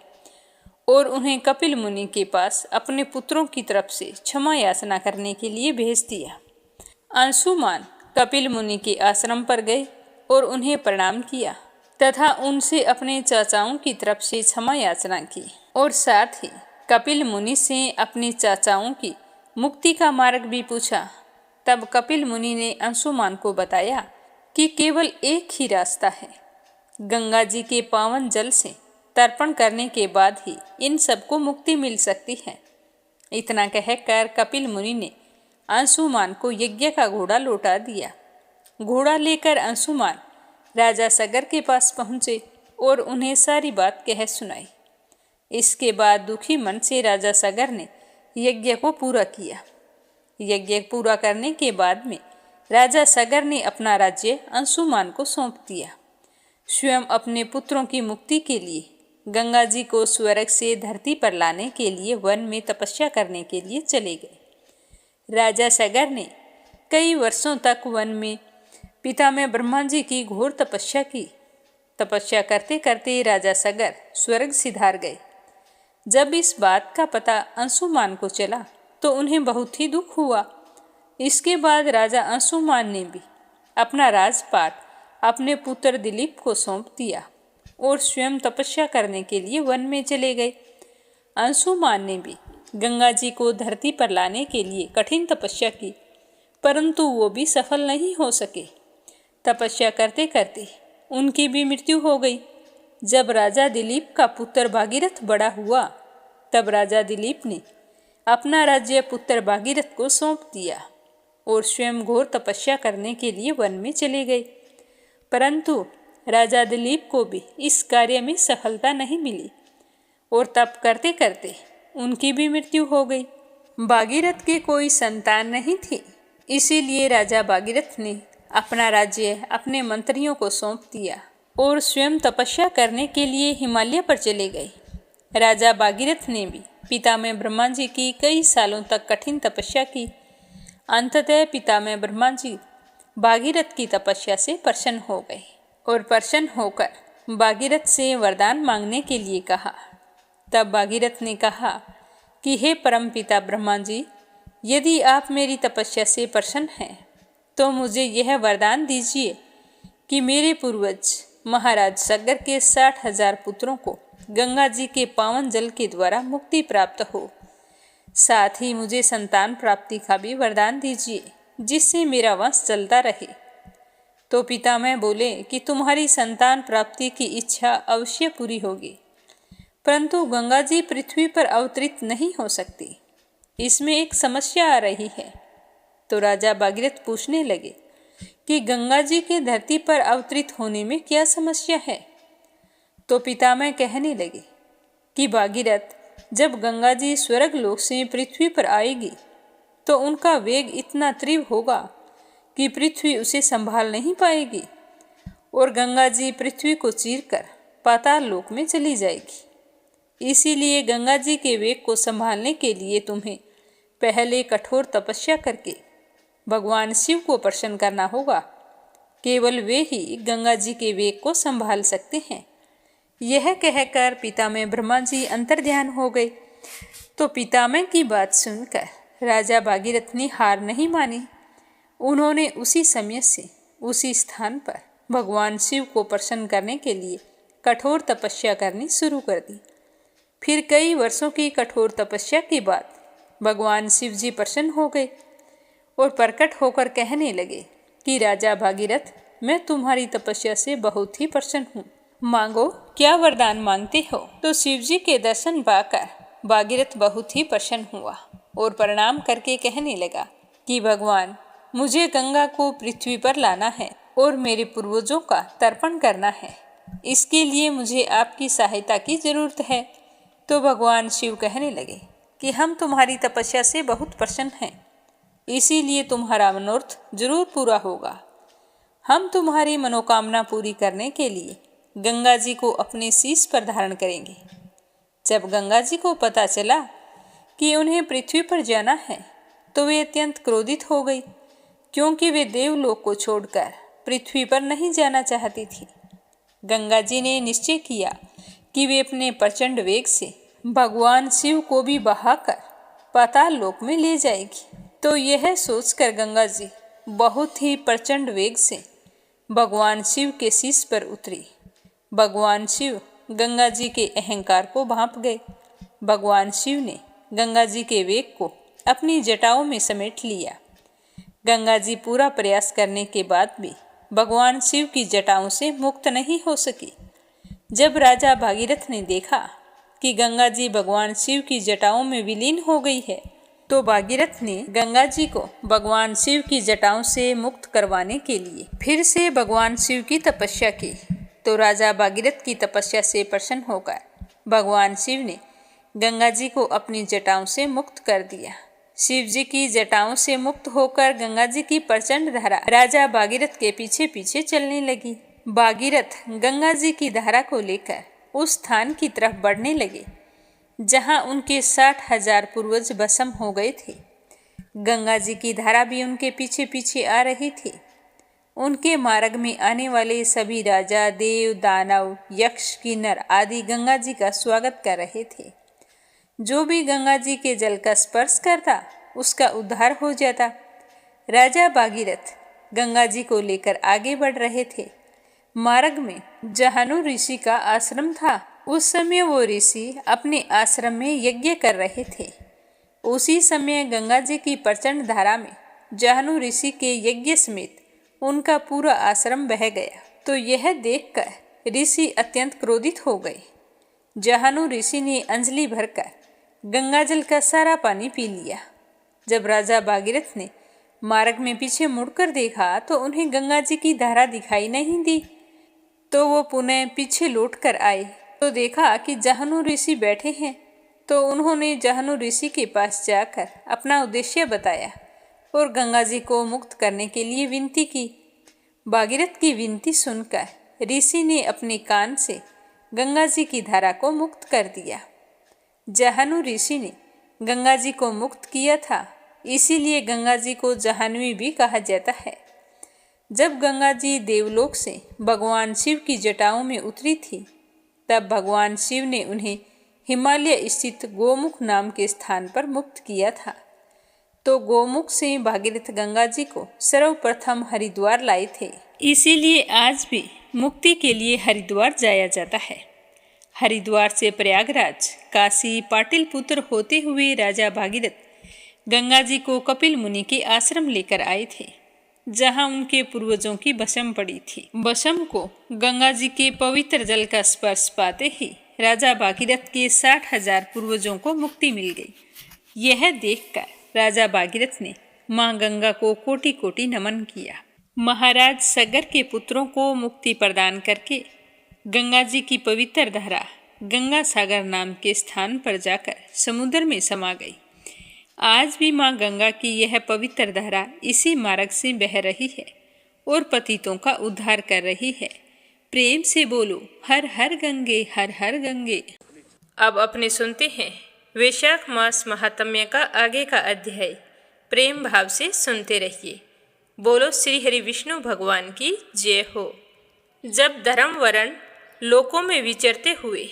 और उन्हें कपिल मुनि के पास अपने पुत्रों की तरफ से क्षमा याचना करने के लिए भेज दिया। अंशुमान कपिल मुनि के आश्रम पर गए और उन्हें प्रणाम किया तथा उनसे अपने चाचाओं की तरफ से क्षमा याचना की और साथ ही कपिल मुनि से अपने चाचाओं की मुक्ति का मार्ग भी पूछा। तब कपिल मुनि ने अंशुमान को बताया कि केवल एक ही रास्ता है, गंगा जी के पावन जल से तर्पण करने के बाद ही इन सबको मुक्ति मिल सकती है। इतना कहकर कपिल मुनि ने अंशुमान को यज्ञ का घोड़ा लौटा दिया। घोड़ा लेकर अंशुमान राजा सगर के पास पहुँचे और उन्हें सारी बात कह सुनाई। इसके बाद दुखी मन से राजा सगर ने यज्ञ को पूरा किया। यज्ञ पूरा करने के बाद में राजा सगर ने अपना राज्य अंशुमान को सौंप दिया। स्वयं अपने पुत्रों की मुक्ति के लिए गंगा जी को स्वर्ग से धरती पर लाने के लिए वन में तपस्या करने के लिए चले गए। राजा सगर ने कई वर्षों तक वन में पितामह ब्रह्मा जी की घोर तपस्या की। तपस्या करते करते राजा सगर स्वर्ग सिधार गए। जब इस बात का पता अंशुमान को चला तो उन्हें बहुत ही दुख हुआ। इसके बाद राजा अंशुमान ने भी अपना राजपाट अपने पुत्र दिलीप को सौंप दिया और स्वयं तपस्या करने के लिए वन में चले गए। अंशुमान ने भी गंगा जी को धरती पर लाने के लिए कठिन तपस्या की, परंतु वो भी सफल नहीं हो सके। तपस्या करते करते उनकी भी मृत्यु हो गई। जब राजा दिलीप का पुत्र भागीरथ बड़ा हुआ तब राजा दिलीप ने अपना राज्य पुत्र भागीरथ को सौंप दिया और स्वयं घोर तपस्या करने के लिए वन में चले गए। परंतु राजा दिलीप को भी इस कार्य में सफलता नहीं मिली और तप करते करते उनकी भी मृत्यु हो गई। भागीरथ के कोई संतान नहीं थी, इसीलिए राजा भागीरथ ने अपना राज्य अपने मंत्रियों को सौंप दिया और स्वयं तपस्या करने के लिए हिमालय पर चले गए। राजा भागीरथ ने भी पितामह ब्रह्मा जी की कई सालों तक कठिन तपस्या की। अंततः पितामह ब्रह्मा जी भागीरथ की तपस्या से प्रसन्न हो गए और प्रसन्न होकर भागीरथ से वरदान मांगने के लिए कहा। तब भागीरथ ने कहा कि हे परमपिता ब्रह्मा जी, यदि आप मेरी तपस्या से प्रसन्न हैं तो मुझे यह वरदान दीजिए कि मेरे पूर्वज महाराज सगर के 60,000 पुत्रों को गंगा जी के पावन जल के द्वारा मुक्ति प्राप्त हो। साथ ही मुझे संतान प्राप्ति का भी वरदान दीजिए जिससे मेरा वंश चलता रहे। तो पितामह बोले कि तुम्हारी संतान प्राप्ति की इच्छा अवश्य पूरी होगी, परंतु गंगा जी पृथ्वी पर अवतरित नहीं हो सकती, इसमें एक समस्या आ रही है। तो राजा भागीरथ पूछने लगे कि गंगा जी के धरती पर अवतरित होने में क्या समस्या है। तो पितामह कहने लगे कि भागीरथ, जब गंगा जी स्वर्ग लोक से पृथ्वी पर आएगी तो उनका वेग इतना तीव्र होगा कि पृथ्वी उसे संभाल नहीं पाएगी और गंगा जी पृथ्वी को चीरकर पाताल लोक में चली जाएगी। इसीलिए गंगा जी के वेग को संभालने के लिए तुम्हें पहले कठोर तपस्या करके भगवान शिव को प्रसन्न करना होगा। केवल वे ही गंगा जी के वेग को संभाल सकते हैं। यह कहकर पितामह ब्रह्मा जी अंतर्ध्यान हो गए। तो पितामह की बात सुनकर राजा भागीरथ ने हार नहीं मानी। उन्होंने उसी समय से उसी स्थान पर भगवान शिव को प्रसन्न करने के लिए कठोर तपस्या करनी शुरू कर दी। फिर कई वर्षों की कठोर तपस्या के बाद भगवान शिव जी प्रसन्न हो गए और प्रकट होकर कहने लगे कि राजा भागीरथ, मैं तुम्हारी तपस्या से बहुत ही प्रसन्न हूँ, मांगो क्या वरदान मांगते हो। तो शिव जी के दर्शन पाकर भागीरथ बहुत ही प्रसन्न हुआ और प्रणाम करके कहने लगा कि भगवान, मुझे गंगा को पृथ्वी पर लाना है और मेरे पूर्वजों का तर्पण करना है। इसके लिए मुझे आपकी सहायता की जरूरत है। तो भगवान शिव कहने लगे कि हम तुम्हारी तपस्या से बहुत प्रसन्न हैं, इसीलिए तुम्हारा मनोरथ जरूर पूरा होगा। हम तुम्हारी मनोकामना पूरी करने के लिए गंगा जी को अपने शीश पर धारण करेंगे। जब गंगा जी को पता चला कि उन्हें पृथ्वी पर जाना है तो वे अत्यंत क्रोधित हो गई, क्योंकि वे देवलोक को छोड़कर पृथ्वी पर नहीं जाना चाहती थी। गंगा जी ने निश्चय किया कि वे अपने प्रचंड वेग से भगवान शिव को भी बहाकर पाताल लोक में ले जाएगी। तो यह सोचकर गंगा जी बहुत ही प्रचंड वेग से भगवान शिव के शीश पर उतरी। भगवान शिव गंगा जी के अहंकार को भांप गए। भगवान शिव ने गंगा जी के वेग को अपनी जटाओं में समेट लिया। गंगा जी पूरा प्रयास करने के बाद भी भगवान शिव की जटाओं से मुक्त नहीं हो सकी। जब राजा भागीरथ ने देखा कि गंगा जी भगवान शिव की जटाओं में विलीन हो गई है, तो भागीरथ ने गंगा जी को भगवान शिव की जटाओं से मुक्त करवाने के लिए फिर से भगवान शिव की तपस्या की। तो राजा भागीरथ की तपस्या से प्रसन्न होकर भगवान शिव ने गंगा जी को अपनी जटाओं से मुक्त कर दिया। शिव जी की जटाओं से मुक्त होकर गंगा जी की प्रचंड धारा राजा भागीरथ के पीछे पीछे चलने लगी। भागीरथ गंगा जी की धारा को लेकर उस स्थान की तरफ बढ़ने लगे जहां उनके 60,000 पूर्वज भस्म हो गए थे। गंगा जी की धारा भी उनके पीछे पीछे आ रही थी। उनके मार्ग में आने वाले सभी राजा, देव, दानव, यक्ष, किन्नर आदि गंगा जी का स्वागत कर रहे थे। जो भी गंगा जी के जल का स्पर्श करता उसका उद्धार हो जाता। राजा भागीरथ गंगा जी को लेकर आगे बढ़ रहे थे। मार्ग में जहानु ऋषि का आश्रम था। उस समय वो ऋषि अपने आश्रम में यज्ञ कर रहे थे। उसी समय गंगा जी की प्रचंड धारा में जहानु ऋषि के यज्ञ समेत उनका पूरा आश्रम बह गया। तो यह देखकर ऋषि अत्यंत क्रोधित हो गए। जहानु ऋषि ने अंजलि भरकर गंगा जल का सारा पानी पी लिया। जब राजा भागीरथ ने मार्ग में पीछे मुड़कर देखा तो उन्हें गंगा जी की धारा दिखाई नहीं दी। तो वो पुनः पीछे लौटकर आए तो देखा कि जहानु ऋषि बैठे हैं। तो उन्होंने जहानु ऋषि के पास जाकर अपना उद्देश्य बताया और गंगा जी को मुक्त करने के लिए विनती की। भागीरथ की विनती सुनकर ऋषि ने अपने कान से गंगा जी की धारा को मुक्त कर दिया। जहानु ऋषि ने गंगा जी को मुक्त किया था, इसीलिए गंगा जी को जहान्वी भी कहा जाता है। जब गंगा जी देवलोक से भगवान शिव की जटाओं में उतरी थी, तब भगवान शिव ने उन्हें हिमालय स्थित गोमुख नाम के स्थान पर मुक्त किया था। तो गोमुख से भागीरथ गंगा जी को सर्वप्रथम हरिद्वार लाए थे। इसीलिए आज भी मुक्ति के लिए हरिद्वार जाया जाता है। हरिद्वार से प्रयागराज, काशी, पाटलिपुत्र होते हुए राजा भागीरथ गंगा जी को कपिल मुनि के आश्रम लेकर आए थे, जहां उनके पूर्वजों की भस्म पड़ी थी। भस्म को गंगा जी के पवित्र जल का स्पर्श पाते ही राजा भागीरथ के 60,000 पूर्वजों को मुक्ति मिल गई। यह देखकर राजा भागीरथ ने मां गंगा को कोटि कोटि नमन किया। महाराज सगर के पुत्रों को मुक्ति प्रदान करके गंगा जी की पवित्र धारा गंगा सागर नाम के स्थान पर जाकर समुद्र में समा गई। आज भी मां गंगा की यह पवित्र धारा इसी मार्ग से बह रही है और पतितों का उद्धार कर रही है। प्रेम से बोलो हर हर गंगे, हर हर गंगे। अब अपने सुनते हैं वैशाख मास महात्म्य का आगे का अध्याय। प्रेम भाव से सुनते रहिए। बोलो श्री हरि विष्णु भगवान की जय हो। जब धर्मवरण लोकों में विचरते हुए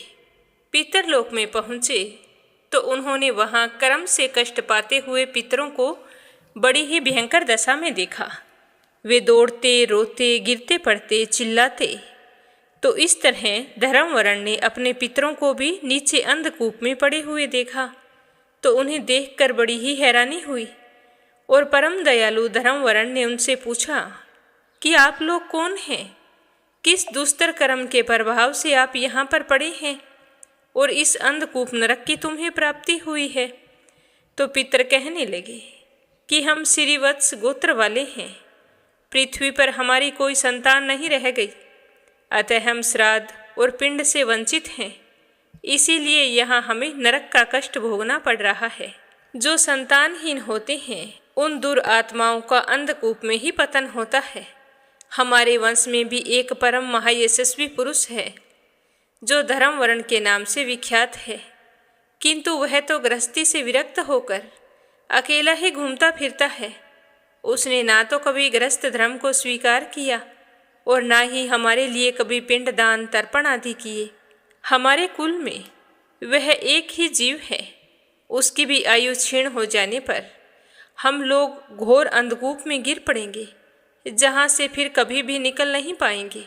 पितरलोक में पहुँचे तो उन्होंने वहाँ कर्म से कष्ट पाते हुए पितरों को बड़ी ही भयंकर दशा में देखा। वे दौड़ते, रोते, गिरते पड़ते, चिल्लाते। तो इस तरह धर्मवरण ने अपने पितरों को भी नीचे अंधकूप में पड़े हुए देखा। तो उन्हें देखकर बड़ी ही हैरानी हुई और परम दयालु धर्मवरण ने उनसे पूछा कि आप लोग कौन हैं? किस दुस्तर कर्म के प्रभाव से आप यहाँ पर पड़े हैं और इस अंधकूप नरक की तुम्हें प्राप्ति हुई है? तो पितर कहने लगे कि हम श्रीवत्स गोत्र वाले हैं। पृथ्वी पर हमारी कोई संतान नहीं रह गई, अतः हम श्राद्ध और पिंड से वंचित हैं। इसीलिए यहाँ हमें नरक का कष्ट भोगना पड़ रहा है। जो संतानहीन होते हैं उन दुरात्माओं का अंधकूप में ही पतन होता है। हमारे वंश में भी एक परम महायशस्वी पुरुष है जो धर्मवरण के नाम से विख्यात है, किंतु वह तो गृहस्थी से विरक्त होकर अकेला ही घूमता फिरता है। उसने ना तो कभी गृहस्थ धर्म को स्वीकार किया और ना ही हमारे लिए कभी पिंड दान तर्पण आदि किए। हमारे कुल में वह एक ही जीव है। उसकी भी आयु क्षीण हो जाने पर हम लोग घोर अंधकूप में गिर पड़ेंगे, जहाँ से फिर कभी भी निकल नहीं पाएंगे।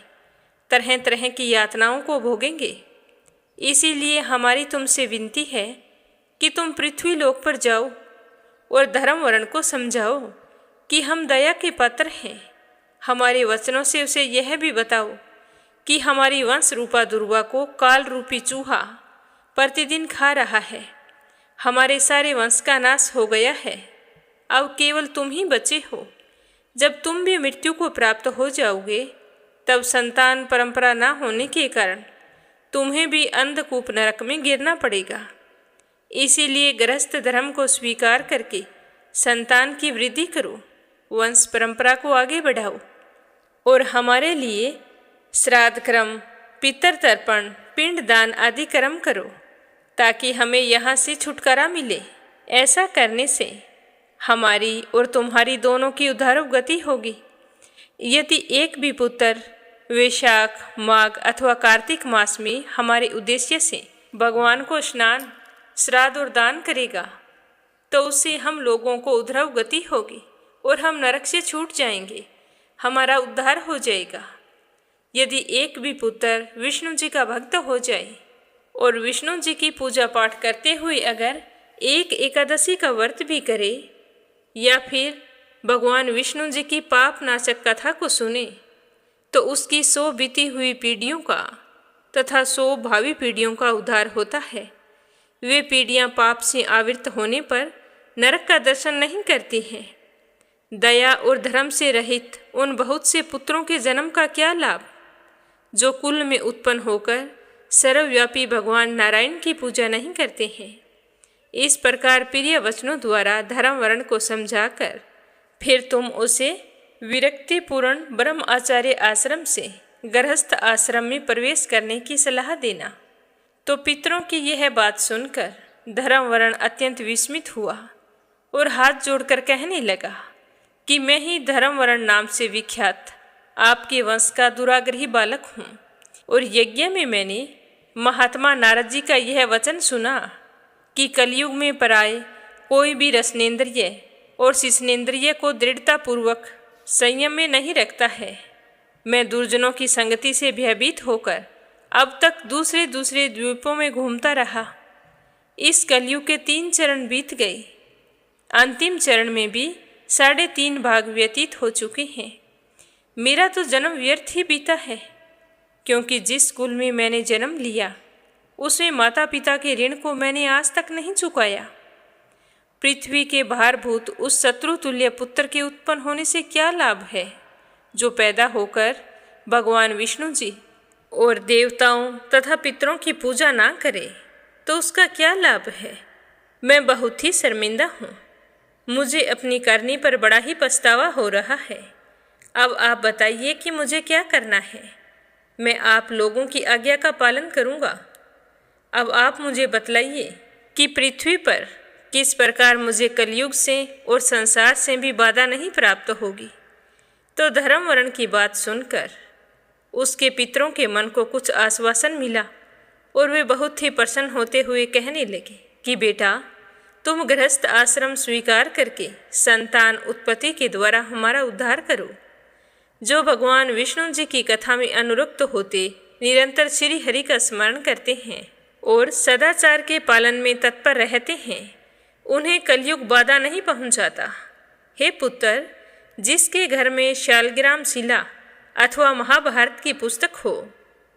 तरह तरह की यातनाओं को भोगेंगे। इसीलिए हमारी तुमसे विनती है कि तुम पृथ्वी लोक पर जाओ और धर्मवरण को समझाओ कि हम दया के पात्र हैं। हमारे वचनों से उसे यह भी बताओ कि हमारी वंश रूपा दुर्वा को काल रूपी चूहा प्रतिदिन खा रहा है। हमारे सारे वंश का नाश हो गया है। अब केवल तुम ही बचे हो। जब तुम भी मृत्यु को प्राप्त हो जाओगे तब संतान परंपरा न होने के कारण तुम्हें भी अंधकूप नरक में गिरना पड़ेगा। इसीलिए गृहस्थ धर्म को स्वीकार करके संतान की वृद्धि करो, वंश परंपरा को आगे बढ़ाओ और हमारे लिए श्राद्ध क्रम, पितर तर्पण, पिंड दान आदि कर्म करो ताकि हमें यहाँ से छुटकारा मिले। ऐसा करने से हमारी और तुम्हारी दोनों की उद्धारक गति होगी। यदि एक भी पुत्र वैशाख, माघ अथवा कार्तिक मास में हमारे उद्देश्य से भगवान को स्नान, श्राद्ध और दान करेगा तो उससे हम लोगों को उद्धार गति होगी और हम नरक से छूट जाएंगे, हमारा उद्धार हो जाएगा। यदि एक भी पुत्र विष्णु जी का भक्त हो जाए और विष्णु जी की पूजा पाठ करते हुए अगर एक एकादशी का व्रत भी करे या फिर भगवान विष्णु जी की पाप नाशक कथा को सुने तो उसकी 100 बीती हुई पीढ़ियों का तथा 100 भावी पीढ़ियों का उद्धार होता है। वे पीढ़ियां पाप से आवृत होने पर नरक का दर्शन नहीं करती हैं। दया और धर्म से रहित उन बहुत से पुत्रों के जन्म का क्या लाभ जो कुल में उत्पन्न होकर सर्वव्यापी भगवान नारायण की पूजा नहीं करते हैं। इस प्रकार प्रिय वचनों द्वारा धर्मवरण को समझाकर फिर तुम उसे विरक्तिपूर्ण ब्रह्म आचार्य आश्रम से गृहस्थ आश्रम में प्रवेश करने की सलाह देना। तो पितरों की यह बात सुनकर धर्मवरण अत्यंत विस्मित हुआ और हाथ जोड़कर कहने लगा कि मैं ही धर्मवरण नाम से विख्यात आपके वंश का दुराग्रही बालक हूँ और यज्ञ में मैंने महात्मा नारद जी का यह वचन सुना कि कलयुग में पराये कोई भी रसनेन्द्रिय और शिश्नेन्द्रिय को दृढ़तापूर्वक संयम में नहीं रखता है। मैं दुर्जनों की संगति से भयभीत होकर अब तक दूसरे दूसरे द्वीपों में घूमता रहा। इस कलयुग के 3 चरण बीत गए। अंतिम चरण में भी 3.5 भाग व्यतीत हो चुके हैं। मेरा तो जन्म व्यर्थ ही बीता है, क्योंकि जिस कुल में मैंने जन्म लिया उसमें माता पिता के ऋण को मैंने आज तक नहीं चुकाया। पृथ्वी के भारभूत उस शत्रु तुल्य पुत्र के उत्पन्न होने से क्या लाभ है जो पैदा होकर भगवान विष्णु जी और देवताओं तथा पितरों की पूजा ना करे, तो उसका क्या लाभ है। मैं बहुत ही शर्मिंदा हूँ। मुझे अपनी करनी पर बड़ा ही पछतावा हो रहा है। अब आप बताइए कि मुझे क्या करना है। मैं आप लोगों की आज्ञा का पालन करूँगा। अब आप मुझे बतलाइए कि पृथ्वी पर किस प्रकार मुझे कलयुग से और संसार से भी बाधा नहीं प्राप्त होगी। तो धर्मवरण की बात सुनकर उसके पितरों के मन को कुछ आश्वासन मिला और वे बहुत ही प्रसन्न होते हुए कहने लगे कि बेटा, तुम गृहस्थ आश्रम स्वीकार करके संतान उत्पत्ति के द्वारा हमारा उद्धार करो जो भगवान विष्णु जी की कथा में अनुरक्त होते निरंतर श्री हरि का स्मरण करते हैं और सदाचार के पालन में तत्पर रहते हैं, उन्हें कलयुग बाधा नहीं पहुंचाता। हे पुत्र, जिसके घर में शालग्राम शिला अथवा महाभारत की पुस्तक हो,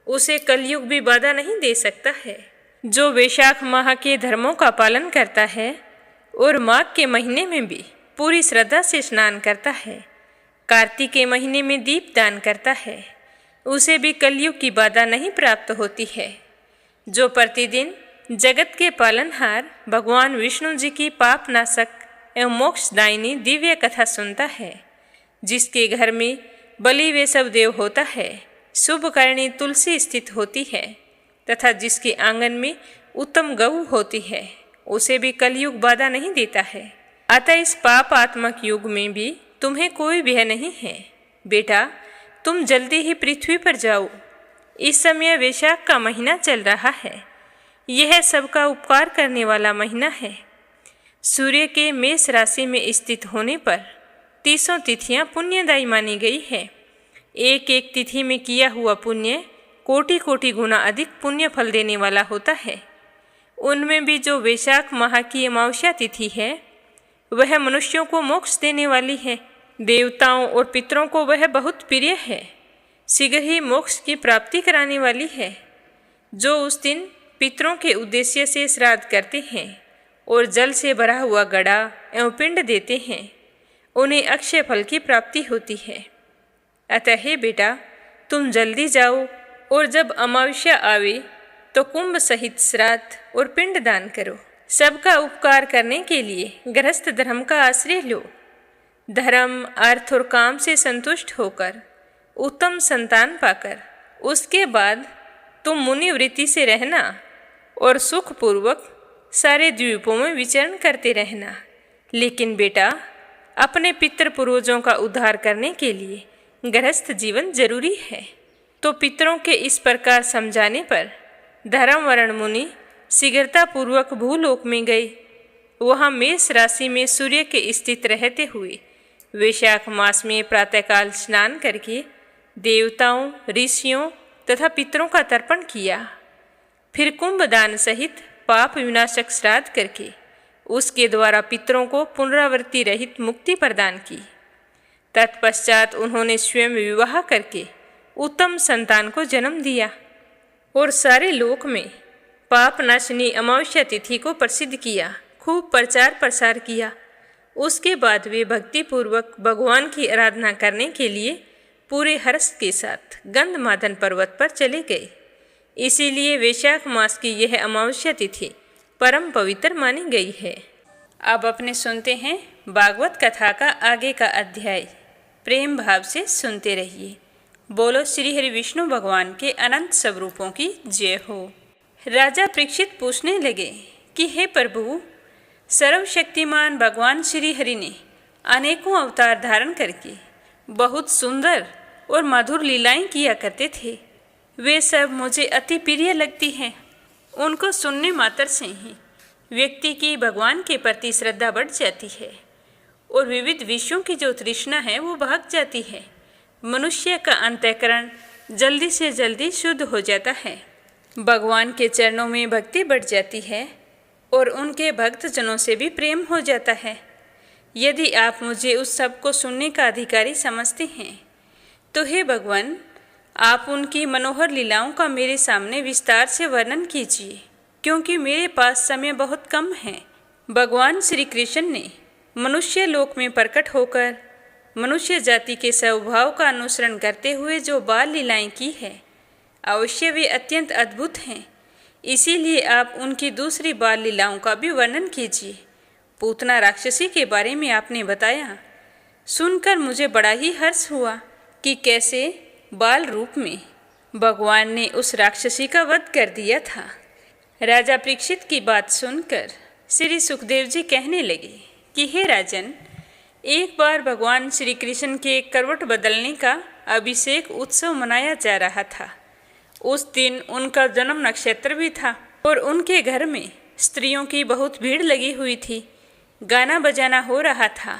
उसे कलयुग भी बाधा नहीं दे सकता है। जो वैशाख माह के धर्मों का पालन करता है और माघ के महीने में भी पूरी श्रद्धा से स्नान करता है, कार्तिक के महीने में दीप दान करता है, उसे भी कलयुग की बाधा नहीं प्राप्त होती है। जो प्रतिदिन जगत के पालनहार भगवान विष्णु जी की पाप नाशक एवं मोक्षदायिनी दिव्य कथा सुनता है, जिसके घर में बलि वैष्णव देव होता है, शुभकारिणी तुलसी स्थित होती है तथा जिसके आंगन में उत्तम गऊ होती है, उसे भी कलयुग बाधा नहीं देता है। अतः इस पापात्मक युग में भी तुम्हें कोई भय नहीं है। बेटा, तुम जल्दी ही पृथ्वी पर जाओ। इस समय वैशाख का महीना चल रहा है। यह सबका उपकार करने वाला महीना है। सूर्य के मेष राशि में स्थित होने पर 30 तिथियां पुण्यदायी मानी गई है। एक एक तिथि में किया हुआ पुण्य कोटि कोटि गुना अधिक पुण्य फल देने वाला होता है। उनमें भी जो वैशाख माह की अमावस्या तिथि है, वह मनुष्यों को मोक्ष देने वाली है। देवताओं और पितरों को वह बहुत प्रिय है, शीघ्र ही मोक्ष की प्राप्ति कराने वाली है। जो उस दिन पितरों के उद्देश्य से श्राद्ध करते हैं और जल से भरा हुआ गड़ा एवं पिंड देते हैं, उन्हें अक्षय फल की प्राप्ति होती है। अतः हे बेटा, तुम जल्दी जाओ और जब अमावस्या आवे तो कुंभ सहित श्राद्ध और पिंड दान करो। सबका उपकार करने के लिए गृहस्थ धर्म का आश्रय लो। धर्म, अर्थ और काम से संतुष्ट होकर उत्तम संतान पाकर उसके बाद तुम मुनि वृत्ति से रहना और सुखपूर्वक सारे द्वीपों में विचरण करते रहना। लेकिन बेटा, अपने पितृ पूर्वजों का उद्धार करने के लिए गृहस्थ जीवन जरूरी है। तो पितरों के इस प्रकार समझाने पर धर्मवर्ण मुनि शीघ्रतापूर्वक भूलोक में गए। वहाँ मेष राशि में सूर्य के स्थित रहते हुए वैशाख मास में प्रातःकाल स्नान करके देवताओं, ऋषियों तथा पितरों का तर्पण किया। फिर कुंभदान सहित पाप विनाशक श्राद्ध करके उसके द्वारा पितरों को पुनरावृत्ति रहित मुक्ति प्रदान की। तत्पश्चात उन्होंने स्वयं विवाह करके उत्तम संतान को जन्म दिया और सारे लोक में पाप नाशिनी अमावस्या तिथि को प्रसिद्ध किया, खूब प्रचार प्रसार किया। उसके बाद वे भक्तिपूर्वक भगवान की आराधना करने के लिए पूरे हर्ष के साथ गंधमादन पर्वत पर चले गए। इसीलिए वैशाख मास की यह अमावस्या तिथि परम पवित्र मानी गई है। अब अपने सुनते हैं भागवत कथा का आगे का अध्याय। प्रेम भाव से सुनते रहिए। बोलो श्री हरि विष्णु भगवान के अनंत स्वरूपों की जय हो। राजा परीक्षित पूछने लगे कि हे प्रभु, सर्वशक्तिमान भगवान श्री हरि ने अनेकों अवतार धारण करके बहुत सुंदर और मधुर लीलाएं किया करते थे। वे सब मुझे अति प्रिय लगती हैं। उनको सुनने मात्र से ही व्यक्ति की भगवान के प्रति श्रद्धा बढ़ जाती है और विविध विषयों की जो तृष्णा है वो भाग जाती है। मनुष्य का अंतःकरण जल्दी से जल्दी शुद्ध हो जाता है। भगवान के चरणों में भक्ति बढ़ जाती है और उनके भक्तजनों से भी प्रेम हो जाता है। यदि आप मुझे उस सब को सुनने का अधिकारी समझते हैं तो हे भगवान, आप उनकी मनोहर लीलाओं का मेरे सामने विस्तार से वर्णन कीजिए, क्योंकि मेरे पास समय बहुत कम है। भगवान श्री कृष्ण ने मनुष्य लोक में प्रकट होकर मनुष्य जाति के स्वभाव का अनुसरण करते हुए जो बाल लीलाएं की है, अवश्य वे अत्यंत अद्भुत हैं। इसीलिए आप उनकी दूसरी बाल लीलाओं का भी वर्णन कीजिए। पूतना राक्षसी के बारे में आपने बताया, सुनकर मुझे बड़ा ही हर्ष हुआ कि कैसे बाल रूप में भगवान ने उस राक्षसी का वध कर दिया था। राजा परीक्षित की बात सुनकर श्री सुखदेव जी कहने लगे कि हे राजन, एक बार भगवान श्री कृष्ण के करवट बदलने का अभिषेक उत्सव मनाया जा रहा था। उस दिन उनका जन्म नक्षत्र भी था और उनके घर में स्त्रियों की बहुत भीड़ लगी हुई थी। गाना बजाना हो रहा था।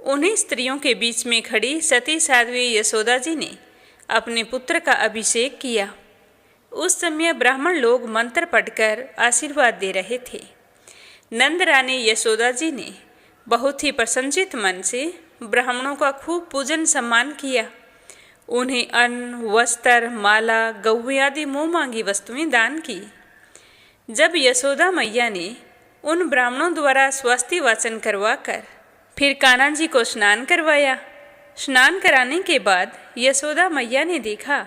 उन्हीं स्त्रियों के बीच में खड़ी सती साध्वी यशोदा जी ने अपने पुत्र का अभिषेक किया। उस समय ब्राह्मण लोग मंत्र पढ़कर आशीर्वाद दे रहे थे। नंद रानी यशोदा जी ने बहुत ही प्रसन्नचित मन से ब्राह्मणों का खूब पूजन सम्मान किया। उन्हें अन्न, वस्त्र, माला, गौ आदि मुँह मांगी वस्तुएं दान की। जब यशोदा मैया ने उन ब्राह्मणों द्वारा स्वस्ति वाचन करवाकर फिर कान्हा जी को स्नान करवाया, स्नान कराने के बाद यशोदा मैया ने देखा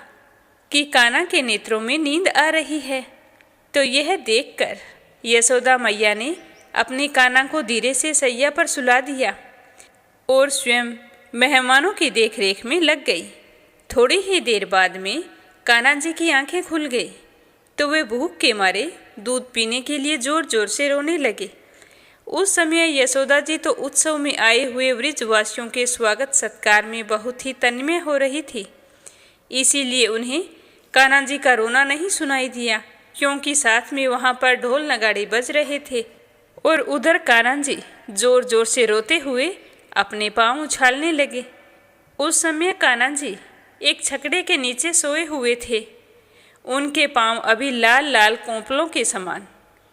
कि कान्हा के नेत्रों में नींद आ रही है। तो यह देखकर यशोदा मैया ने अपने कान्हा को धीरे से सैया पर सुला दिया और स्वयं मेहमानों की देखरेख में लग गई। थोड़ी ही देर बाद में कान्हा जी की आंखें खुल गई तो वे भूख के मारे दूध पीने के लिए जोर जोर से रोने लगे। उस समय यशोदा जी तो उत्सव में आए हुए वृजवासियों के स्वागत सत्कार में बहुत ही तन्मय हो रही थी, इसीलिए उन्हें कान्हा जी का रोना नहीं सुनाई दिया, क्योंकि साथ में वहाँ पर ढोल नगाड़े बज रहे थे और उधर कान्हा जी जोर जोर से रोते हुए अपने पांव उछालने लगे। उस समय कान्हा जी एक छकड़े के नीचे सोए हुए थे। उनके पांव अभी लाल लाल कोंपलों के समान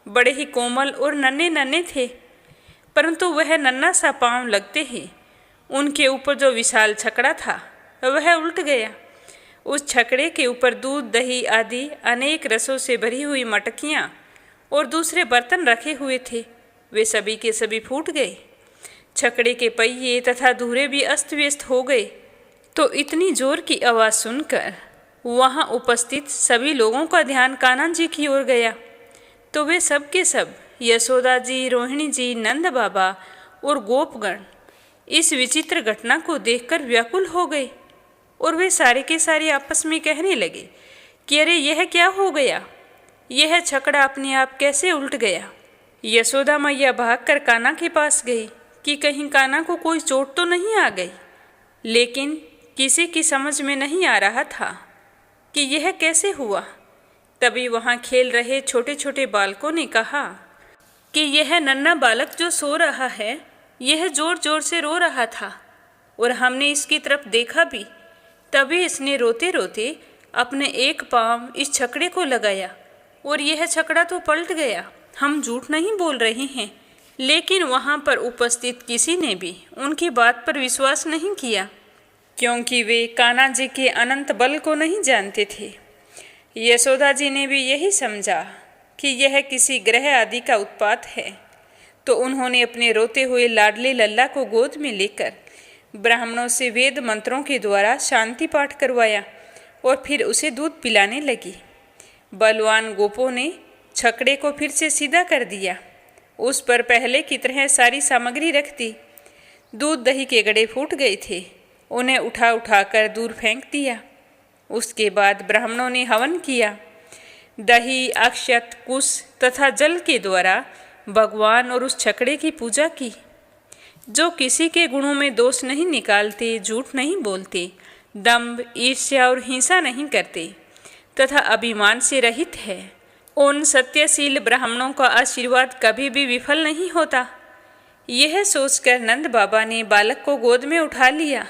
बड़े ही कोमल और नन्हे नन्हे थे, परंतु वह नन्हा सा पांव लगते ही उनके ऊपर जो विशाल छकड़ा था वह उल्ट गया। उस छकड़े के ऊपर दूध, दही आदि अनेक रसों से भरी हुई मटकियाँ और दूसरे बर्तन रखे हुए थे, वे सभी के सभी फूट गए। छकड़े के पहिए तथा धुरे भी अस्त व्यस्त हो गए। तो इतनी जोर की आवाज़ सुनकर वहाँ उपस्थित सभी लोगों का ध्यान कान्हा जी की ओर गया। तो वे सब के सब यशोदा जी, रोहिणी जी, नंद बाबा और गोपगण इस विचित्र घटना को देखकर व्याकुल हो गए और वे सारे के सारे आपस में कहने लगे कि अरे यह क्या हो गया, यह छकड़ा अपने आप कैसे उल्ट गया। यशोदा मैया भागकर कान्हा के पास गई कि कहीं कान्हा को कोई चोट तो नहीं आ गई, लेकिन किसी की समझ में नहीं आ रहा था कि यह कैसे हुआ। तभी वहाँ खेल रहे छोटे छोटे बालकों ने कहा कि यह नन्हा बालक जो सो रहा है, यह जोर जोर से रो रहा था और हमने इसकी तरफ देखा भी। तभी इसने रोते रोते अपने एक पाँव इस छकड़े को लगाया और यह छकड़ा तो पलट गया। हम झूठ नहीं बोल रहे हैं, लेकिन वहाँ पर उपस्थित किसी ने भी उनकी बात पर विश्वास नहीं किया, क्योंकि वे कान्हा जी के अनंत बल को नहीं जानते थे। यशोदा जी ने भी यही समझा कि यह किसी ग्रह आदि का उत्पात है, तो उन्होंने अपने रोते हुए लाडले लल्ला को गोद में लेकर ब्राह्मणों से वेद मंत्रों के द्वारा शांति पाठ करवाया और फिर उसे दूध पिलाने लगी। बलवान गोपों ने छकड़े को फिर से सीधा कर दिया, उस पर पहले की तरह सारी सामग्री रख दी। दूध दही के गड़े फूट गए थे, उन्हें उठा उठाकर दूर फेंक दिया। उसके बाद ब्राह्मणों ने हवन किया। दही, अक्षत, कुश तथा जल के द्वारा भगवान और उस छकड़े की पूजा की। जो किसी के गुणों में दोष नहीं निकालते, झूठ नहीं बोलते, दंभ, ईर्ष्या और हिंसा नहीं करते तथा अभिमान से रहित है, उन सत्यशील ब्राह्मणों का आशीर्वाद कभी भी विफल नहीं होता। यह सोचकर नंद बाबा ने बालक को गोद में उठा लिया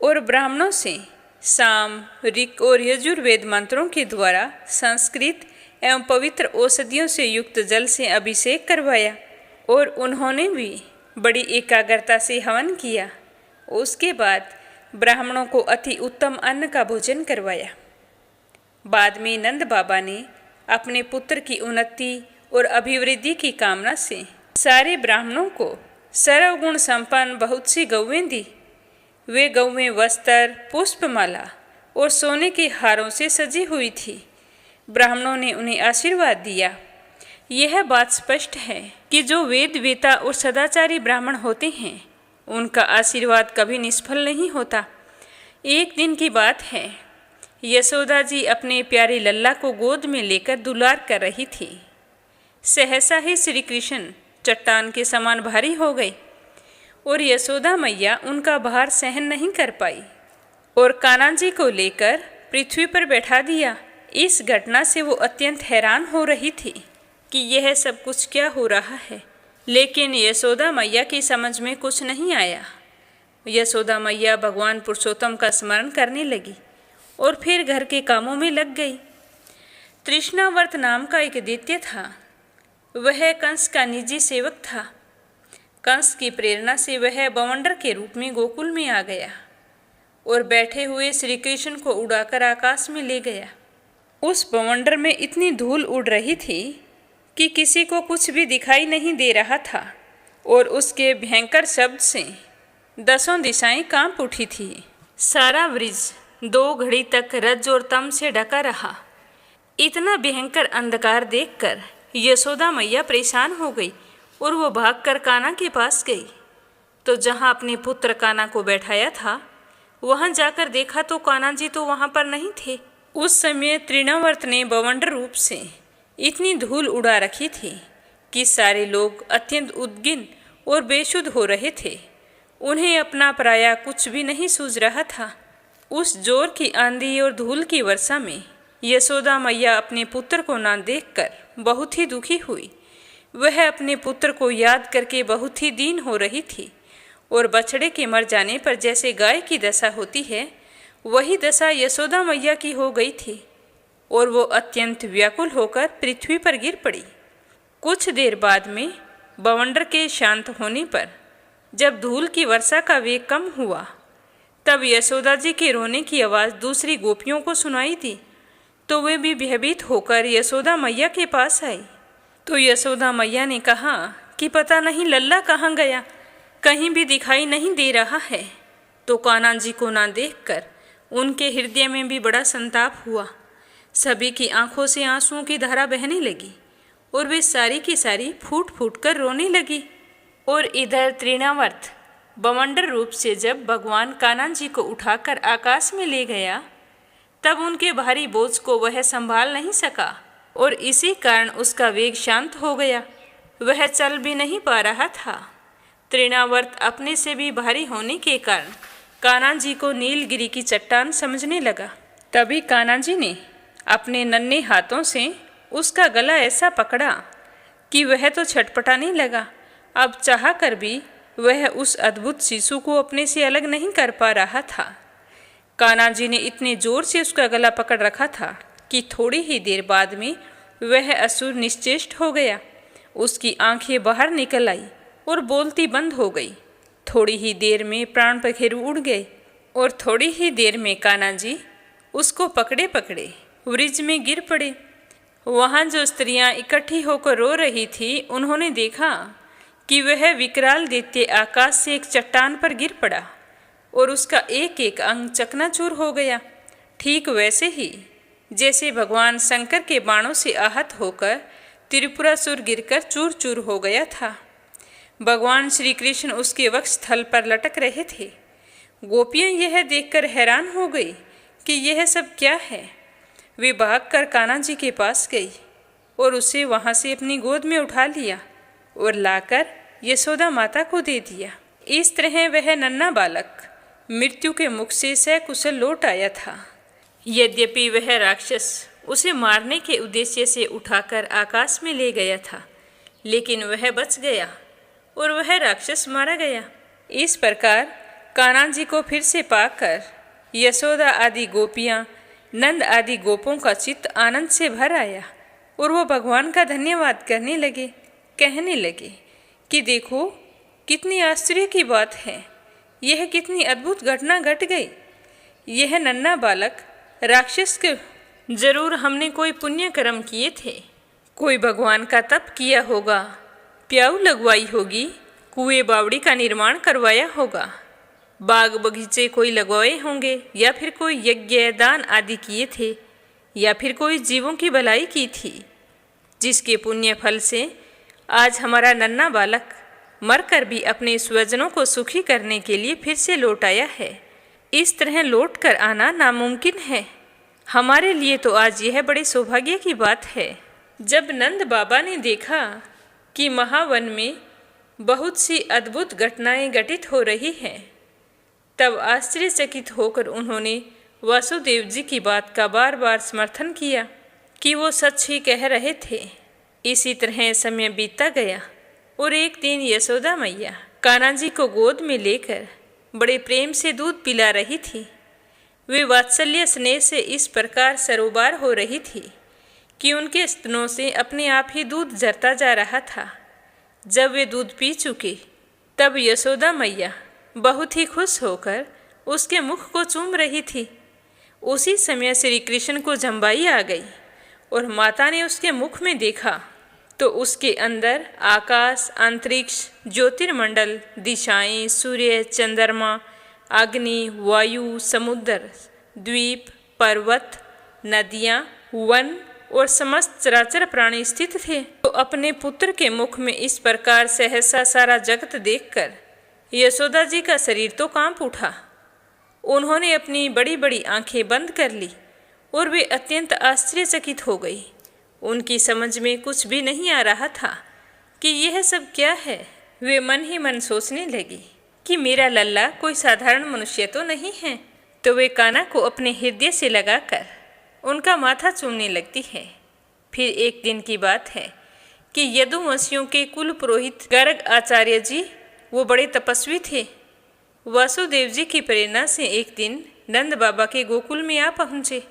और ब्राह्मणों से साम, ऋक और यजुर्वेद मंत्रों के द्वारा संस्कृत एवं पवित्र औषधियों से युक्त जल से अभिषेक करवाया और उन्होंने भी बड़ी एकाग्रता से हवन किया। उसके बाद ब्राह्मणों को अति उत्तम अन्न का भोजन करवाया। बाद में नंद बाबा ने अपने पुत्र की उन्नति और अभिवृद्धि की कामना से सारे ब्राह्मणों को सर्वगुण संपन्न बहुत सी गौवें दी। वे गौवें वस्त्र, पुष्पमाला और सोने के हारों से सजी हुई थी। ब्राह्मणों ने उन्हें आशीर्वाद दिया। यह बात स्पष्ट है कि जो वेद वेता और सदाचारी ब्राह्मण होते हैं, उनका आशीर्वाद कभी निष्फल नहीं होता। एक दिन की बात है, यशोदा जी अपने प्यारे लल्ला को गोद में लेकर दुलार कर रही थी। सहसा ही श्री कृष्ण चट्टान के समान भारी हो गए और यशोदा मैया उनका भार सहन नहीं कर पाई और कान्हा जी को लेकर पृथ्वी पर बैठा दिया। इस घटना से वो अत्यंत हैरान हो रही थी कि यह सब कुछ क्या हो रहा है, लेकिन यशोदा मैया की समझ में कुछ नहीं आया। यशोदा मैया भगवान पुरुषोत्तम का स्मरण करने लगी और फिर घर के कामों में लग गई। तृष्णावर्त नाम का एक दैत्य था। वह कंस का निजी सेवक था। कंस की प्रेरणा से वह बवंडर के रूप में गोकुल में आ गया और बैठे हुए श्री कृष्ण को उड़ाकर आकाश में ले गया। उस बवंडर में इतनी धूल उड़ रही थी कि किसी को कुछ भी दिखाई नहीं दे रहा था और उसके भयंकर शब्द से 10 दिशाएं कांप उठी थी। सारा वृक्ष 2 घड़ी तक रज और तम से ढका रहा। इतना भयंकर अंधकार देखकर यशोदा मैया परेशान हो गई और वो भागकर कान्हा के पास गई। तो जहाँ अपने पुत्र कान्हा को बैठाया था वहाँ जाकर देखा तो कान्हा जी तो वहाँ पर नहीं थे। उस समय तृणावर्त ने बवंडर रूप से इतनी धूल उड़ा रखी थी कि सारे लोग अत्यंत उद्विग्न और बेसुध हो रहे थे। उन्हें अपना पराया कुछ भी नहीं सूझ रहा था। उस जोर की आंधी और धूल की वर्षा में यशोदा मैया अपने पुत्र को न देखकर बहुत ही दुखी हुई। वह अपने पुत्र को याद करके बहुत ही दीन हो रही थी और बछड़े के मर जाने पर जैसे गाय की दशा होती है वही दशा यशोदा मैया की हो गई थी और वो अत्यंत व्याकुल होकर पृथ्वी पर गिर पड़ी। कुछ देर बाद में बवंडर के शांत होने पर जब धूल की वर्षा का वेग कम हुआ तब यशोदा जी के रोने की आवाज़ दूसरी गोपियों को सुनाई दी। तो वे भी भयभीत होकर यशोदा मैया के पास आई। तो यशोदा मैया ने कहा कि पता नहीं लल्ला कहाँ गया, कहीं भी दिखाई नहीं दे रहा है। तो कान्हा जी को ना देखकर उनके हृदय में भी बड़ा संताप हुआ। सभी की आंखों से आंसुओं की धारा बहने लगी और वे सारी की सारी फूट फूट कर रोने लगी। और इधर तृणावर्त बवंडर रूप से जब भगवान कान्हा जी को उठाकर आकाश में ले गया तब उनके भारी बोझ को वह संभाल नहीं सका और इसी कारण उसका वेग शांत हो गया। वह चल भी नहीं पा रहा था। तृणावर्त अपने से भी भारी होने के कारण कान्हा जी को नीलगिरी की चट्टान समझने लगा। तभी कान्हा जी ने अपने नन्हे हाथों से उसका गला ऐसा पकड़ा कि वह तो छटपटाने लगा। अब चाह कर भी वह उस अद्भुत शिशु को अपने से अलग नहीं कर पा रहा था। कान्हा जी ने इतने जोर से उसका गला पकड़ रखा था कि थोड़ी ही देर बाद में वह असुर निश्चेष्ट हो गया। उसकी आंखें बाहर निकल आई और बोलती बंद हो गई। थोड़ी ही देर में प्राण पखेरु उड़ गए और थोड़ी ही देर में कान्हा जी उसको पकड़े पकड़े वृक्ष में गिर पड़े। वहाँ जो स्त्रियाँ इकट्ठी होकर रो रही थी उन्होंने देखा कि वह विकराल दैत्य आकाश से एक चट्टान पर गिर पड़ा और उसका एक एक अंग चकनाचूर हो गया। ठीक वैसे ही जैसे भगवान शंकर के बाणों से आहत होकर त्रिपुरासुर गिरकर चूर चूर हो गया था। भगवान श्री कृष्ण उसके वक्ष स्थल पर लटक रहे थे। गोपियाँ यह देखकर हैरान हो गई कि यह सब क्या है। वे भागकर कान्हा जी के पास गई और उसे वहाँ से अपनी गोद में उठा लिया और लाकर यशोदा माता को दे दिया। इस तरह वह नन्हा बालक मृत्यु के मुख से सकुशल लौट आया था। यद्यपि वह राक्षस उसे मारने के उद्देश्य से उठाकर आकाश में ले गया था, लेकिन वह बच गया और वह राक्षस मारा गया। इस प्रकार कान्हा जी को फिर से पाकर यशोदा आदि गोपियाँ, नंद आदि गोपों का चित्त आनंद से भर आया और वो भगवान का धन्यवाद करने लगे, कहने लगे कि देखो कितनी आश्चर्य की बात है, यह कितनी अद्भुत घटना घट गई। यह नन्हा बालक राक्षस के जरूर हमने कोई पुण्य कर्म किए थे, कोई भगवान का तप किया होगा, प्याऊ लगवाई होगी, कुएं बावड़ी का निर्माण करवाया होगा, बाग बगीचे कोई लगवाए होंगे, या फिर कोई यज्ञ दान आदि किए थे, या फिर कोई जीवों की भलाई की थी, जिसके पुण्य फल से आज हमारा नन्हा बालक मरकर भी अपने स्वजनों को सुखी करने के लिए फिर से लौट आया है। इस तरह लौट कर आना नामुमकिन है। हमारे लिए तो आज यह बड़े सौभाग्य की बात है। जब नंद बाबा ने देखा कि महावन में बहुत सी अद्भुत घटनाएं घटित हो रही हैं, तब आश्चर्यचकित होकर उन्होंने वासुदेव जी की बात का बार बार समर्थन किया कि वो सच ही कह रहे थे। इसी तरह समय बीतता गया और एक दिन यशोदा मैया कान्हा जी को गोद में लेकर बड़े प्रेम से दूध पिला रही थी। वे वात्सल्य स्नेह से इस प्रकार सरोबार हो रही थी कि उनके स्तनों से अपने आप ही दूध झरता जा रहा था। जब वे दूध पी चुके तब यशोदा मैया बहुत ही खुश होकर उसके मुख को चूम रही थी। उसी समय श्री कृष्ण को जम्बाई आ गई और माता ने उसके मुख में देखा तो उसके अंदर आकाश, अंतरिक्ष, ज्योतिर्मंडल, दिशाएं, सूर्य, चंद्रमा, अग्नि, वायु, समुद्र, द्वीप, पर्वत, नदियाँ, वन और समस्त चराचर प्राणी स्थित थे। तो अपने पुत्र के मुख में इस प्रकार सहसा सारा जगत देखकर यशोदा जी का शरीर तो कांप उठा। उन्होंने अपनी बड़ी बड़ी आंखें बंद कर ली और वे अत्यंत आश्चर्यचकित हो गई। उनकी समझ में कुछ भी नहीं आ रहा था कि यह सब क्या है। वे मन ही मन सोचने लगी कि मेरा लल्ला कोई साधारण मनुष्य तो नहीं है। तो वे कान्हा को अपने हृदय से लगाकर उनका माथा चूमने लगती है। फिर एक दिन की बात है कि यदुवंशियों के कुल पुरोहित गर्ग आचार्य जी वो बड़े तपस्वी थे। वासुदेव जी की प्रेरणा से एक दिन नंद बाबा के गोकुल में आ पहुँचे।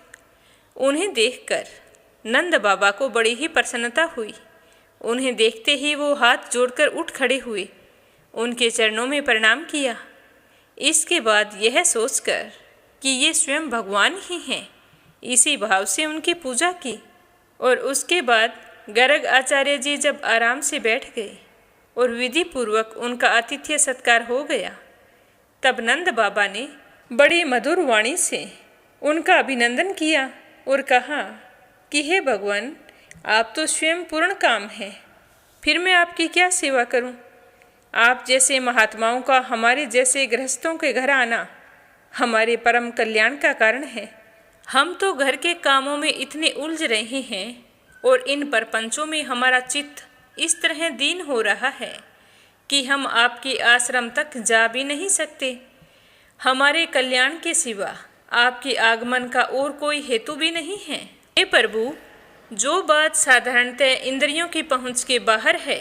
उन्हें देखकर नंद बाबा को बड़ी ही प्रसन्नता हुई। उन्हें देखते ही वो हाथ जोड़कर उठ खड़े हुए, उनके चरणों में प्रणाम किया। इसके बाद यह सोचकर कि ये स्वयं भगवान ही हैं, इसी भाव से उनकी पूजा की। और उसके बाद गर्ग आचार्य जी जब आराम से बैठ गए और विधि पूर्वक उनका आतिथ्य सत्कार हो गया, तब नंद बाबा ने बड़ी मधुर वाणी से उनका अभिनंदन किया और कहा कि हे भगवान, आप तो स्वयं पूर्ण काम हैं, फिर मैं आपकी क्या सेवा करूं? आप जैसे महात्माओं का हमारे जैसे गृहस्थों के घर आना हमारे परम कल्याण का कारण है। हम तो घर के कामों में इतने उलझ रहे हैं और इन परपंचों में हमारा चित्त इस तरह दीन हो रहा है कि हम आपके आश्रम तक जा भी नहीं सकते। हमारे कल्याण के सिवा आपके आगमन का और कोई हेतु भी नहीं है। हे प्रभु, जो बात साधारणतः इंद्रियों की पहुँच के बाहर है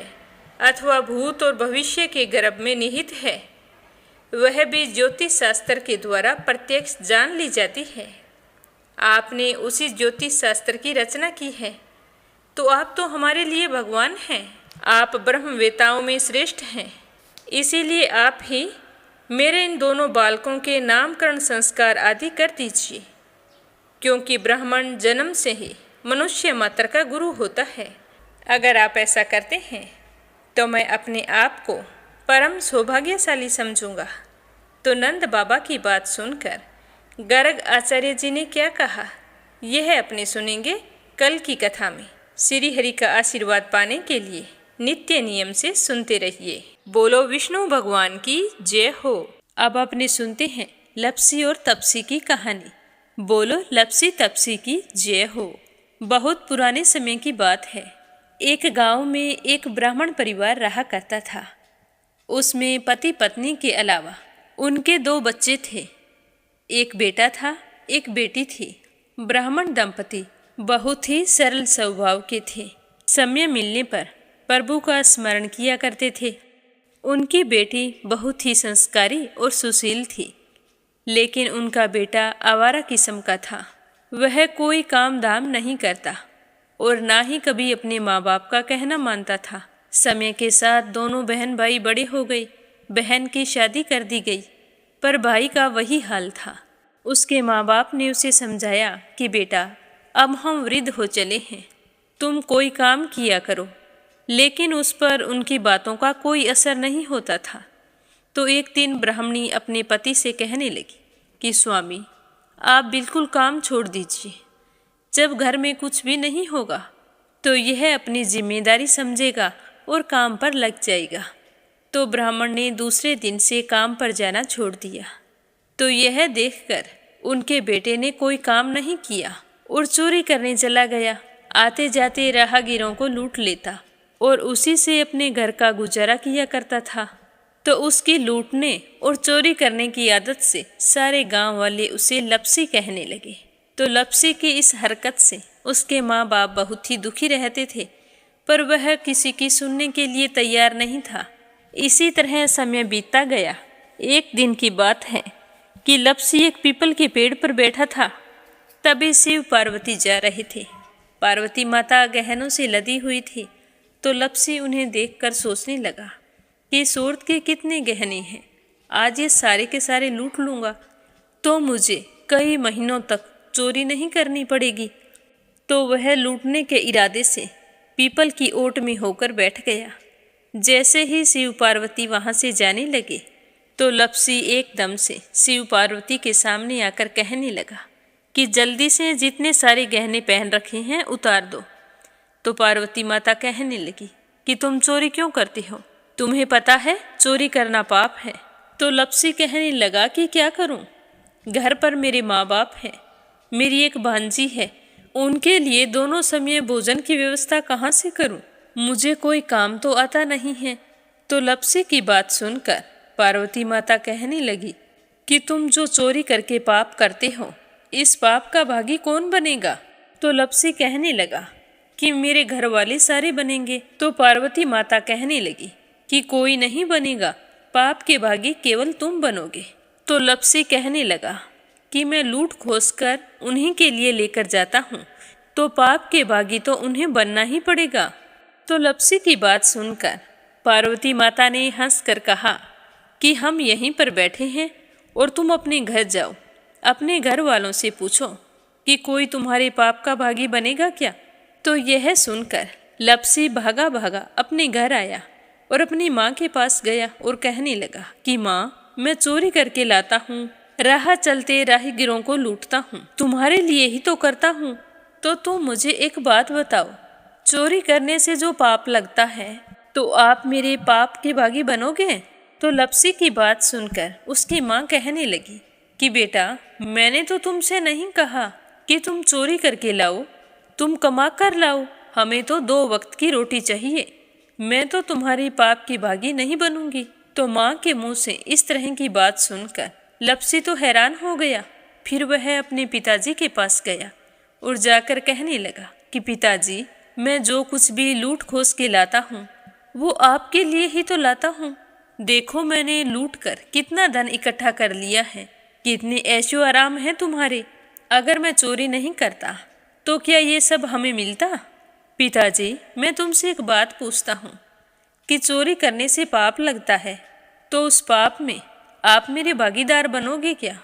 अथवा भूत और भविष्य के गर्भ में निहित है, वह भी ज्योतिष शास्त्र के द्वारा प्रत्यक्ष जान ली जाती है। आपने उसी ज्योतिष शास्त्र की रचना की है, तो आप तो हमारे लिए भगवान हैं। आप ब्रह्मवेताओं में श्रेष्ठ हैं। इसीलिए आप ही मेरे इन दोनों बालकों के नामकरण संस्कार आदि कर दीजिए, क्योंकि ब्राह्मण जन्म से ही मनुष्य मात्र का गुरु होता है। अगर आप ऐसा करते हैं तो मैं अपने आप को परम सौभाग्यशाली समझूंगा। तो नंद बाबा की बात सुनकर गर्ग आचार्य जी ने क्या कहा, यह अपने सुनेंगे कल की कथा में। श्री हरि का आशीर्वाद पाने के लिए नित्य नियम से सुनते रहिए। बोलो विष्णु भगवान की जय हो। अब अपने सुनते हैं लपसी और तपसी की कहानी। बोलो लपसी तपसी की जय हो। बहुत पुराने समय की बात है। एक गांव में एक ब्राह्मण परिवार रहा करता था। उसमें पति पत्नी के अलावा उनके 2 बच्चे थे। एक बेटा था, एक बेटी थी। ब्राह्मण दंपति बहुत ही सरल स्वभाव के थे। समय मिलने पर प्रभु का स्मरण किया करते थे। उनकी बेटी बहुत ही संस्कारी और सुशील थी, लेकिन उनका बेटा आवारा किस्म का था। वह कोई काम धाम नहीं करता और ना ही कभी अपने माँ बाप का कहना मानता था। समय के साथ दोनों बहन भाई बड़े हो गए। बहन की शादी कर दी गई, पर भाई का वही हाल था। उसके माँ बाप ने उसे समझाया कि बेटा, अब हम वृद्ध हो चले हैं, तुम कोई काम किया करो, लेकिन उस पर उनकी बातों का कोई असर नहीं होता था। तो एक दिन ब्राह्मणी अपने पति से कहने लगी कि स्वामी, आप बिल्कुल काम छोड़ दीजिए। जब घर में कुछ भी नहीं होगा तो यह अपनी जिम्मेदारी समझेगा और काम पर लग जाएगा। तो ब्राह्मण ने दूसरे दिन से काम पर जाना छोड़ दिया। तो यह देखकर उनके बेटे ने कोई काम नहीं किया और चोरी करने चला गया। आते जाते राहगीरों को लूट लेता और उसी से अपने घर का गुजारा किया करता था। तो उसकी लूटने और चोरी करने की आदत से सारे गांव वाले उसे लपसी कहने लगे। तो लपसी की इस हरकत से उसके माँ बाप बहुत ही दुखी रहते थे, पर वह किसी की सुनने के लिए तैयार नहीं था। इसी तरह समय बीतता गया। एक दिन की बात है कि लपसी एक पीपल के पेड़ पर बैठा था। तभी शिव पार्वती जा रहे थे। पार्वती माता गहनों से लदी हुई थी, तो लपसी उन्हें देखकर सोचने लगा कि सूरत के कितने गहने हैं, आज ये सारे के सारे लूट लूँगा तो मुझे कई महीनों तक चोरी नहीं करनी पड़ेगी। तो वह लूटने के इरादे से पीपल की ओट में होकर बैठ गया। जैसे ही शिव पार्वती वहाँ से जाने लगे तो लपसी एकदम से शिव पार्वती के सामने आकर कहने लगा कि जल्दी से जितने सारे गहने पहन रखे हैं उतार दो। तो पार्वती माता कहने लगी कि तुम चोरी क्यों करती हो, तुम्हें पता है चोरी करना पाप है। तो लपसी कहने लगा कि क्या करूं, घर पर मेरे माँ बाप हैं, मेरी एक भांजी है, उनके लिए दोनों समय भोजन की व्यवस्था कहाँ से करूं, मुझे कोई काम तो आता नहीं है। तो लपसी की बात सुनकर पार्वती माता कहने लगी कि तुम जो चोरी करके पाप करते हो, इस पाप का भागी कौन बनेगा। तो लपसी कहने लगा कि मेरे घर वाले सारे बनेंगे। तो पार्वती माता कहने लगी कि कोई नहीं बनेगा, पाप के भागी केवल तुम बनोगे। तो लपसी कहने लगा कि मैं लूट खोस कर उन्हीं के लिए लेकर जाता हूँ, तो पाप के भागी तो उन्हें बनना ही पड़ेगा। तो लपसी की बात सुनकर पार्वती माता ने हंसकर कहा कि हम यहीं पर बैठे हैं और तुम अपने घर जाओ, अपने घर वालों से पूछो कि कोई तुम्हारे पाप का भागी बनेगा क्या। तो यह सुनकर लपसी भागा भागा अपने घर आया और अपनी माँ के पास गया और कहने लगा कि माँ, मैं चोरी करके लाता हूँ, राह चलते राहगीरों को लूटता हूँ, तुम्हारे लिए ही तो करता हूँ। तो तुम मुझे एक बात बताओ, चोरी करने से जो पाप लगता है तो आप मेरे पाप के भागी बनोगे। तो लपसी की बात सुनकर उसकी माँ कहने लगी कि बेटा, मैंने तो तुमसे नहीं कहा कि तुम चोरी करके लाओ, तुम कमा कर लाओ, हमें तो 2 वक्त की रोटी चाहिए, मैं तो तुम्हारे पाप की भागी नहीं बनूंगी। तो माँ के मुंह से इस तरह की बात सुनकर लपसी तो हैरान हो गया। फिर वह अपने पिताजी के पास गया और जाकर कहने लगा कि पिताजी, मैं जो कुछ भी लूट खोस के लाता हूँ वो आपके लिए ही तो लाता हूँ। देखो मैंने लूट कर कितना धन इकट्ठा कर लिया है, कितने ऐशो आराम हैं तुम्हारे। अगर मैं चोरी नहीं करता तो क्या ये सब हमें मिलता। पिताजी, मैं तुमसे एक बात पूछता हूँ कि चोरी करने से पाप लगता है, तो उस पाप में आप मेरे भागीदार बनोगे क्या।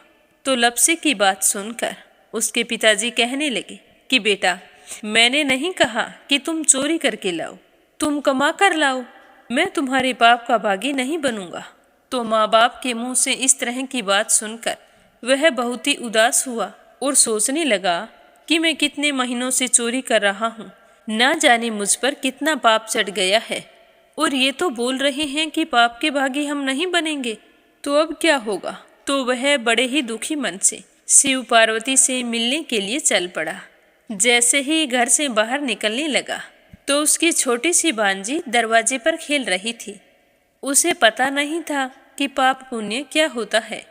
तो लपसी की बात सुनकर उसके पिताजी कहने लगे कि बेटा, मैंने नहीं कहा कि तुम चोरी करके लाओ, तुम कमा कर लाओ, मैं तुम्हारे पाप का भागी नहीं बनूंगा। तो माँ बाप के मुंह से इस तरह की बात सुनकर वह बहुत ही उदास हुआ और सोचने लगा कि मैं कितने महीनों से चोरी कर रहा हूँ, ना जाने मुझ पर कितना पाप चढ़ गया है, और ये तो बोल रहे हैं कि पाप के भागी हम नहीं बनेंगे, तो अब क्या होगा। तो वह बड़े ही दुखी मन से शिव पार्वती से मिलने के लिए चल पड़ा। जैसे ही घर से बाहर निकलने लगा तो उसकी छोटी सी भांजी दरवाजे पर खेल रही थी। उसे पता नहीं था कि पाप पुण्य क्या होता है,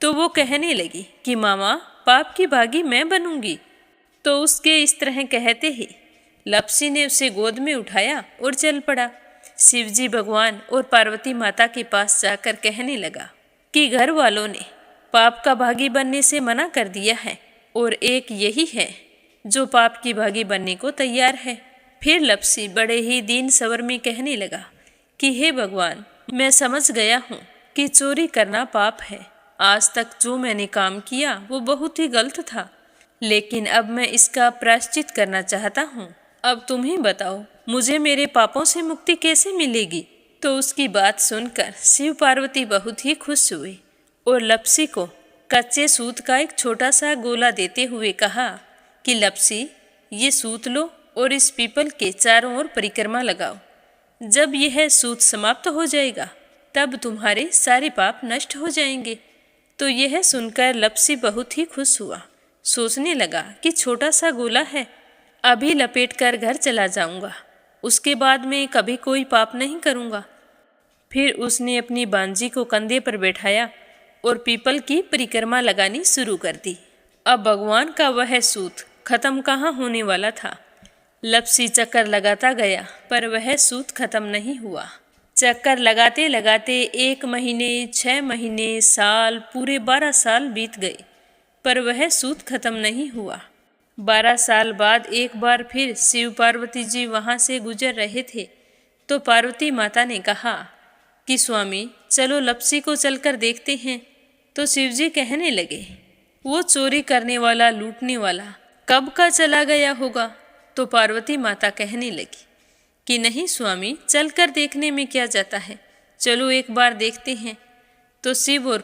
तो वो कहने लगी कि मामा, पाप की भागी मैं बनूंगी। तो उसके इस तरह कहते ही लपसी ने उसे गोद में उठाया और चल पड़ा। शिवजी भगवान और पार्वती माता के पास जाकर कहने लगा कि घर वालों ने पाप का भागी बनने से मना कर दिया है और एक यही है जो पाप की भागी बनने को तैयार है। फिर लपसी बड़े ही दीन स्वर में कहने लगा कि हे भगवान, मैं समझ गया हूँ कि चोरी करना पाप है। आज तक जो मैंने काम किया वो बहुत ही गलत था, लेकिन अब मैं इसका प्रायश्चित करना चाहता हूँ। अब तुम ही बताओ, मुझे मेरे पापों से मुक्ति कैसे मिलेगी। तो उसकी बात सुनकर शिव पार्वती बहुत ही खुश हुए और लपसी को कच्चे सूत का एक छोटा सा गोला देते हुए कहा कि लपसी, ये सूत लो और इस पीपल के चारों ओर परिक्रमा लगाओ। जब यह सूत समाप्त हो जाएगा तब तुम्हारे सारे पाप नष्ट हो जाएंगे। तो यह सुनकर लपसी बहुत ही खुश हुआ। सोचने लगा कि छोटा सा गोला है, अभी लपेट कर घर चला जाऊंगा, उसके बाद में कभी कोई पाप नहीं करूंगा। फिर उसने अपनी बांजी को कंधे पर बैठाया और पीपल की परिक्रमा लगानी शुरू कर दी। अब भगवान का वह सूत खत्म कहाँ होने वाला था। लपसी चक्कर लगाता गया पर वह सूत खत्म नहीं हुआ। चक्कर लगाते लगाते 1 महीने, 6 महीने, साल, पूरे 12 साल बीत गए, पर वह सूत खत्म नहीं हुआ। 12 साल बाद एक बार फिर शिव पार्वती जी वहाँ से गुजर रहे थे, तो पार्वती माता ने कहा कि स्वामी चलो लपसी को चलकर देखते हैं। तो शिवजी कहने लगे, वो चोरी करने वाला, लूटने वाला कब का चला गया होगा। तो पार्वती माता कहने लगी कि नहीं स्वामी, चलकर देखने में क्या जाता है, चलो एक बार देखते हैं। तो शिव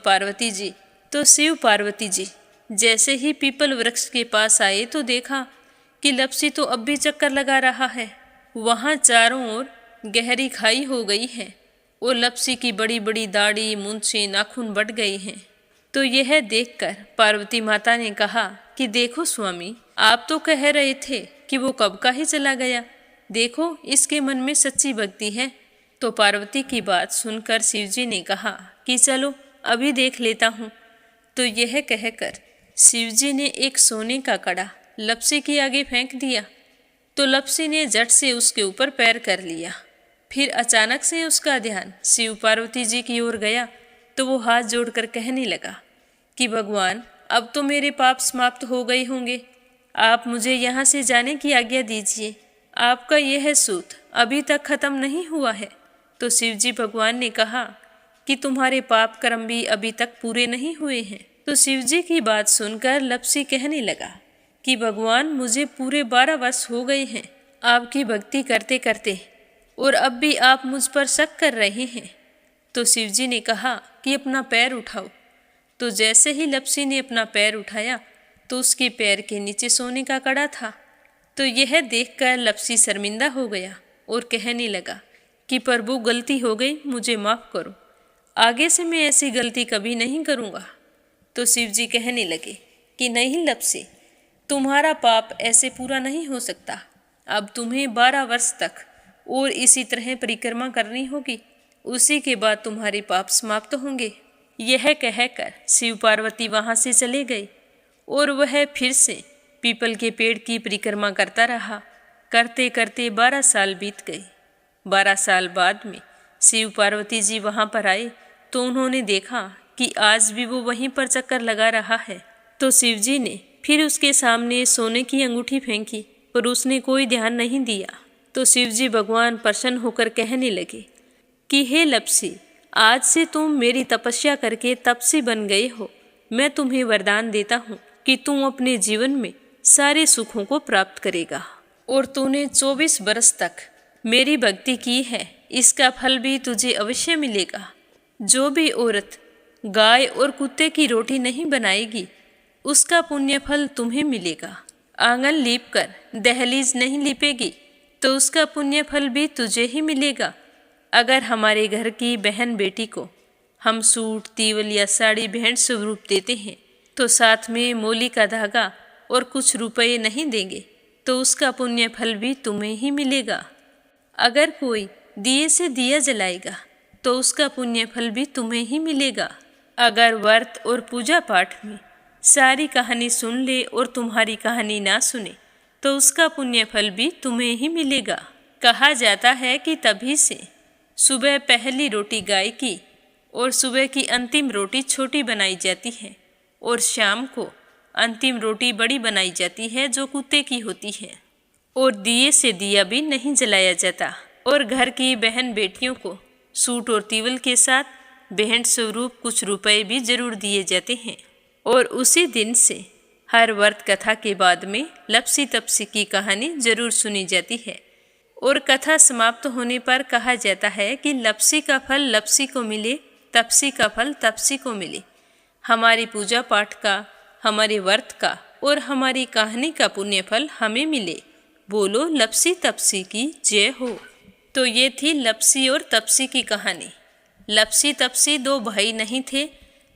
पार्वती जी जैसे ही पीपल वृक्ष के पास आए तो देखा कि लपसी तो अब भी चक्कर लगा रहा है। वहाँ चारों ओर गहरी खाई हो गई है और लपसी की बड़ी बड़ी दाढ़ी, मूंछें, नाखून बढ़ गए हैं। तो यह देखकर पार्वती माता ने कहा कि देखो स्वामी, आप तो कह रहे थे कि वो कब का ही चला गया, देखो इसके मन में सच्ची भक्ति है। तो पार्वती की बात सुनकर शिवजी ने कहा कि चलो अभी देख लेता हूँ। तो यह कहकर शिवजी ने एक सोने का कड़ा लपसी के आगे फेंक दिया। तो लपसी ने झट से उसके ऊपर पैर कर लिया। फिर अचानक से उसका ध्यान शिव पार्वती जी की ओर गया, तो वो हाथ जोड़कर कहने लगा कि भगवान, अब तो मेरे पाप समाप्त हो गए होंगे, आप मुझे यहाँ से जाने की आज्ञा दीजिए, आपका यह सूत अभी तक खत्म नहीं हुआ है। तो शिवजी भगवान ने कहा कि तुम्हारे पाप कर्म भी अभी तक पूरे नहीं हुए हैं। तो शिवजी की बात सुनकर लपसी कहने लगा कि भगवान, मुझे पूरे 12 वर्ष हो गए हैं आपकी भक्ति करते करते, और अब भी आप मुझ पर शक कर रहे हैं। तो शिवजी ने कहा कि अपना पैर उठाओ। तो जैसे ही लपसी ने अपना पैर उठाया तो उसके पैर के नीचे सोने का कड़ा था। तो यह देखकर लपसी शर्मिंदा हो गया और कहने लगा कि प्रभु, गलती हो गई, मुझे माफ़ करो, आगे से मैं ऐसी गलती कभी नहीं करूँगा। तो शिवजी कहने लगे कि नहीं लपसी, तुम्हारा पाप ऐसे पूरा नहीं हो सकता, अब तुम्हें 12 वर्ष तक और इसी तरह परिक्रमा करनी होगी, उसी के बाद तुम्हारे पाप समाप्त होंगे। यह कहकर शिव पार्वती वहाँ से चले गए और वह फिर से पीपल के पेड़ की परिक्रमा करता रहा। करते करते 12 साल बीत गए। 12 साल बाद में शिव पार्वती जी वहाँ पर आए तो उन्होंने देखा कि आज भी वो वहीं पर चक्कर लगा रहा है। तो शिवजी ने फिर उसके सामने सोने की अंगूठी फेंकी, पर उसने कोई ध्यान नहीं दिया। तो शिवजी भगवान प्रसन्न होकर कहने लगे कि हे लपसी, आज से तुम मेरी तपस्या करके तपसी बन गए हो। मैं तुम्हें वरदान देता हूँ कि तुम अपने जीवन में सारे सुखों को प्राप्त करेगा, और तूने 24 बरस तक मेरी भक्ति की है, इसका फल भी तुझे अवश्य मिलेगा। जो भी औरत गाय और कुत्ते की रोटी नहीं बनाएगी, उसका पुण्य फल तुम्हें मिलेगा। आंगन लीप कर दहलीज नहीं लीपेगी, तो उसका पुण्य फल भी तुझे ही मिलेगा। अगर हमारे घर की बहन बेटी को हम सूट, तीवल या साड़ी भेंट स्वरूप देते हैं, तो साथ में मोली का धागा और कुछ रुपए नहीं देंगे, तो उसका पुण्य फल भी तुम्हें ही मिलेगा। अगर कोई दिए से दिया जलाएगा, तो उसका पुण्य फल भी तुम्हें ही मिलेगा। अगर व्रत और पूजा पाठ में सारी कहानी सुन ले और तुम्हारी कहानी ना सुने, तो उसका पुण्य फल भी तुम्हें ही मिलेगा। कहा जाता है कि तभी से सुबह पहली रोटी गाय की और सुबह की अंतिम रोटी छोटी बनाई जाती है, और शाम को अंतिम रोटी बड़ी बनाई जाती है जो कुत्ते की होती है, और दिए से दिया भी नहीं जलाया जाता। और घर की बहन बेटियों को सूट और तीवल के साथ भेंट स्वरूप कुछ रुपए भी जरूर दिए जाते हैं। और उसी दिन से हर व्रत कथा के बाद में लपसी तपसी की कहानी जरूर सुनी जाती है, और कथा समाप्त होने पर कहा जाता है कि लपसी का फल लपसी को मिले, तपसी का फल तपसी को मिले। हमारी पूजा पाठ का, हमारे व्रत का और हमारी कहानी का पुण्य फल हमें मिले। बोलो लपसी तपसी की जय हो। तो ये थी लपसी और तपसी की कहानी। लपसी तपसी 2 भाई नहीं थे।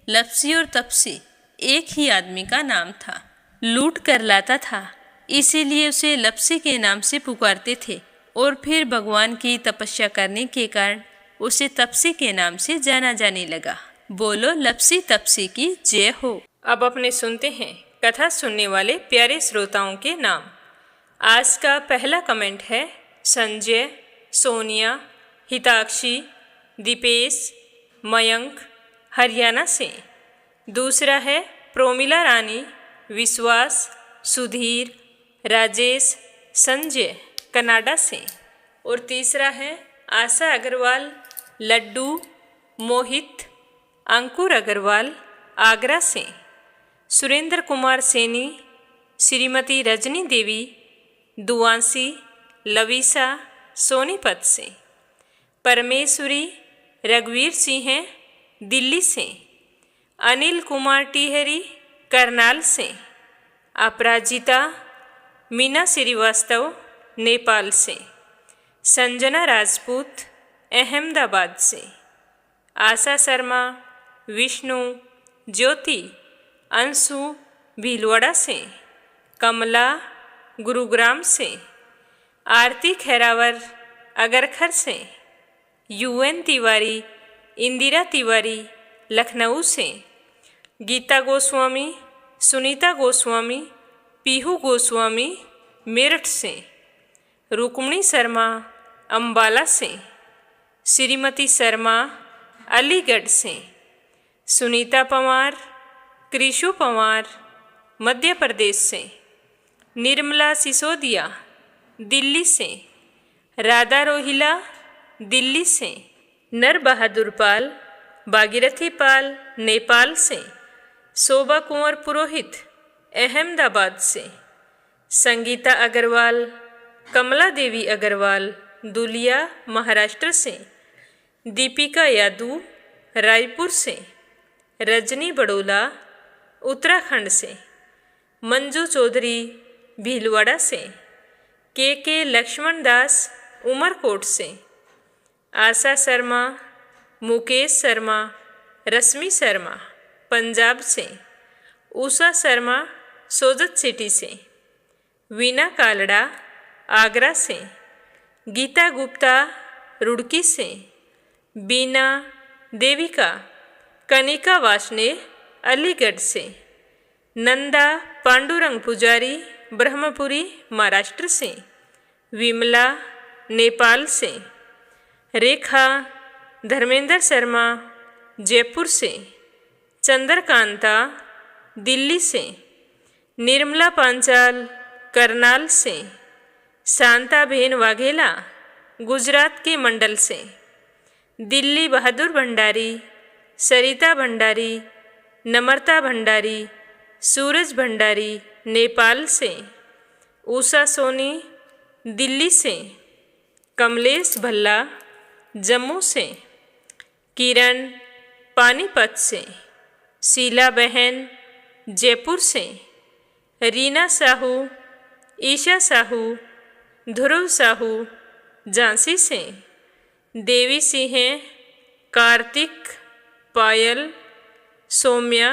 लपसी और तपसी एक ही आदमी का नाम था। लूट कर लाता था, इसीलिए उसे लपसी के नाम से पुकारते थे, और फिर भगवान की तपस्या करने के कारण उसे तपसी के नाम से जाना जाने लगा। बोलो लपसी तपसी की जय हो। अब अपने सुनते हैं कथा सुनने वाले प्यारे श्रोताओं के नाम। आज का पहला कमेंट है संजय, सोनिया, हिताक्षी, दीपेश, मयंक हरियाणा से। दूसरा है प्रोमिला रानी, विश्वास, सुधीर, राजेश, संजय कनाडा से। और तीसरा है आशा अग्रवाल, लड्डू, मोहित, अंकुर अग्रवाल आगरा से। सुरेंद्र कुमार सैनी, श्रीमती रजनी देवी, दुआंसी, लवीसा सोनीपत से। परमेश्वरी रघुवीर सिंह हैं, दिल्ली से। अनिल कुमार टिहरी, करनाल से। अपराजिता मीना श्रीवास्तव, नेपाल से। संजना राजपूत, अहमदाबाद से। आशा शर्मा, विष्णु, ज्योति, अंशु भीलवाड़ा से। कमला गुरुग्राम से। आरती खैरावर अगरखर से। यूएन तिवारी, इंदिरा तिवारी लखनऊ से। गीता गोस्वामी, सुनीता गोस्वामी, पीहू गोस्वामी मेरठ से। रुक्मणी शर्मा, अंबाला से। श्रीमती शर्मा, अलीगढ़ से। सुनीता पवार, कृषु पवार मध्य प्रदेश से। निर्मला सिसोदिया, दिल्ली से। राधा रोहिला, दिल्ली से। नर बहादुर पाल, भागीरथी पाल, नेपाल से। शोभा कुंवर पुरोहित, अहमदाबाद से। संगीता अग्रवाल, कमला देवी अग्रवाल, दुलिया, महाराष्ट्र से। दीपिका यादव, रायपुर से। रजनी बड़ोला, उत्तराखंड से। मंजू चौधरी, भीलवाड़ा से। के लक्ष्मण दास, उमरकोट से। आशा शर्मा, मुकेश शर्मा, रश्मि शर्मा, पंजाब से। उषा शर्मा, सोजत सिटी से। वीना कालड़ा, आगरा से। गीता गुप्ता, रुड़की से। बीना देविका, कनिका वासने, अलीगढ़ से। नंदा पांडुरंग पुजारी, ब्रह्मपुरी, महाराष्ट्र से। विमला, नेपाल से। रेखा धर्मेंद्र शर्मा, जयपुर से। चंद्रकांता, दिल्ली से। निर्मला पांचाल, करनाल से। शांताबेन वाघेला, गुजरात के मंडल से। दिल्ली बहादुर भंडारी, सरिता भंडारी, नम्रता भंडारी, सूरज भंडारी, नेपाल से। उषा सोनी, दिल्ली से। कमलेश भल्ला, जम्मू से। किरण, पानीपत से। शीला बहन, जयपुर से। रीना साहू, ईशा साहू, ध्रुव साहू, झांसी से। देवी सिंह, कार्तिक, पायल, सौम्या,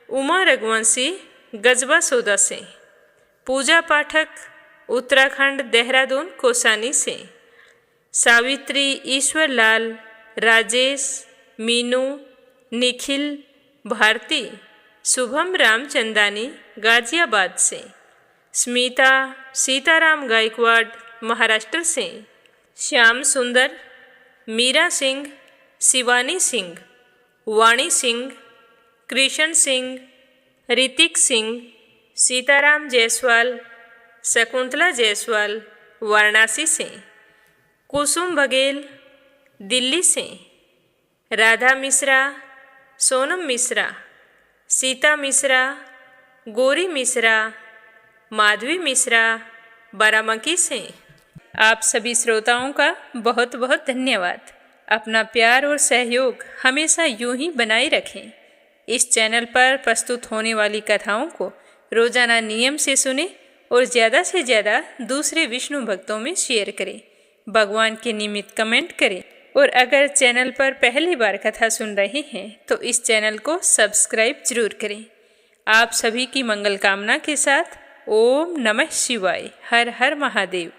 उमा रघुवंशी, गजबा सौदा से। पूजा पाठक, उत्तराखंड, देहरादून, कोसानी से। सावित्री ईश्वरलाल, राजेश, मीनू, निखिल, भारती, शुभम रामचंदानी, गाजियाबाद से। स्मिता सीताराम गायकवाड़, महाराष्ट्र से। श्याम सुंदर, मीरा सिंह, शिवानी सिंह, वाणी सिंह, कृष्ण सिंह, ऋतिक सिंह, सीताराम जायसवाल, शकुंतला जायसवाल, वाराणसी से। कुसुम बघेल, दिल्ली से। राधा मिश्रा, सोनम मिश्रा, सीता मिश्रा, गौरी मिश्रा, माधवी मिश्रा, बाराबंकी से। आप सभी श्रोताओं का बहुत बहुत धन्यवाद। अपना प्यार और सहयोग हमेशा यूं ही बनाए रखें। इस चैनल पर प्रस्तुत होने वाली कथाओं को रोजाना नियम से सुने और ज़्यादा से ज़्यादा दूसरे विष्णु भक्तों में शेयर करें। भगवान के निमित्त कमेंट करें और अगर चैनल पर पहली बार कथा सुन रहे हैं तो इस चैनल को सब्सक्राइब जरूर करें। आप सभी की मंगल कामना के साथ ओम नमः शिवाय। हर हर महादेव।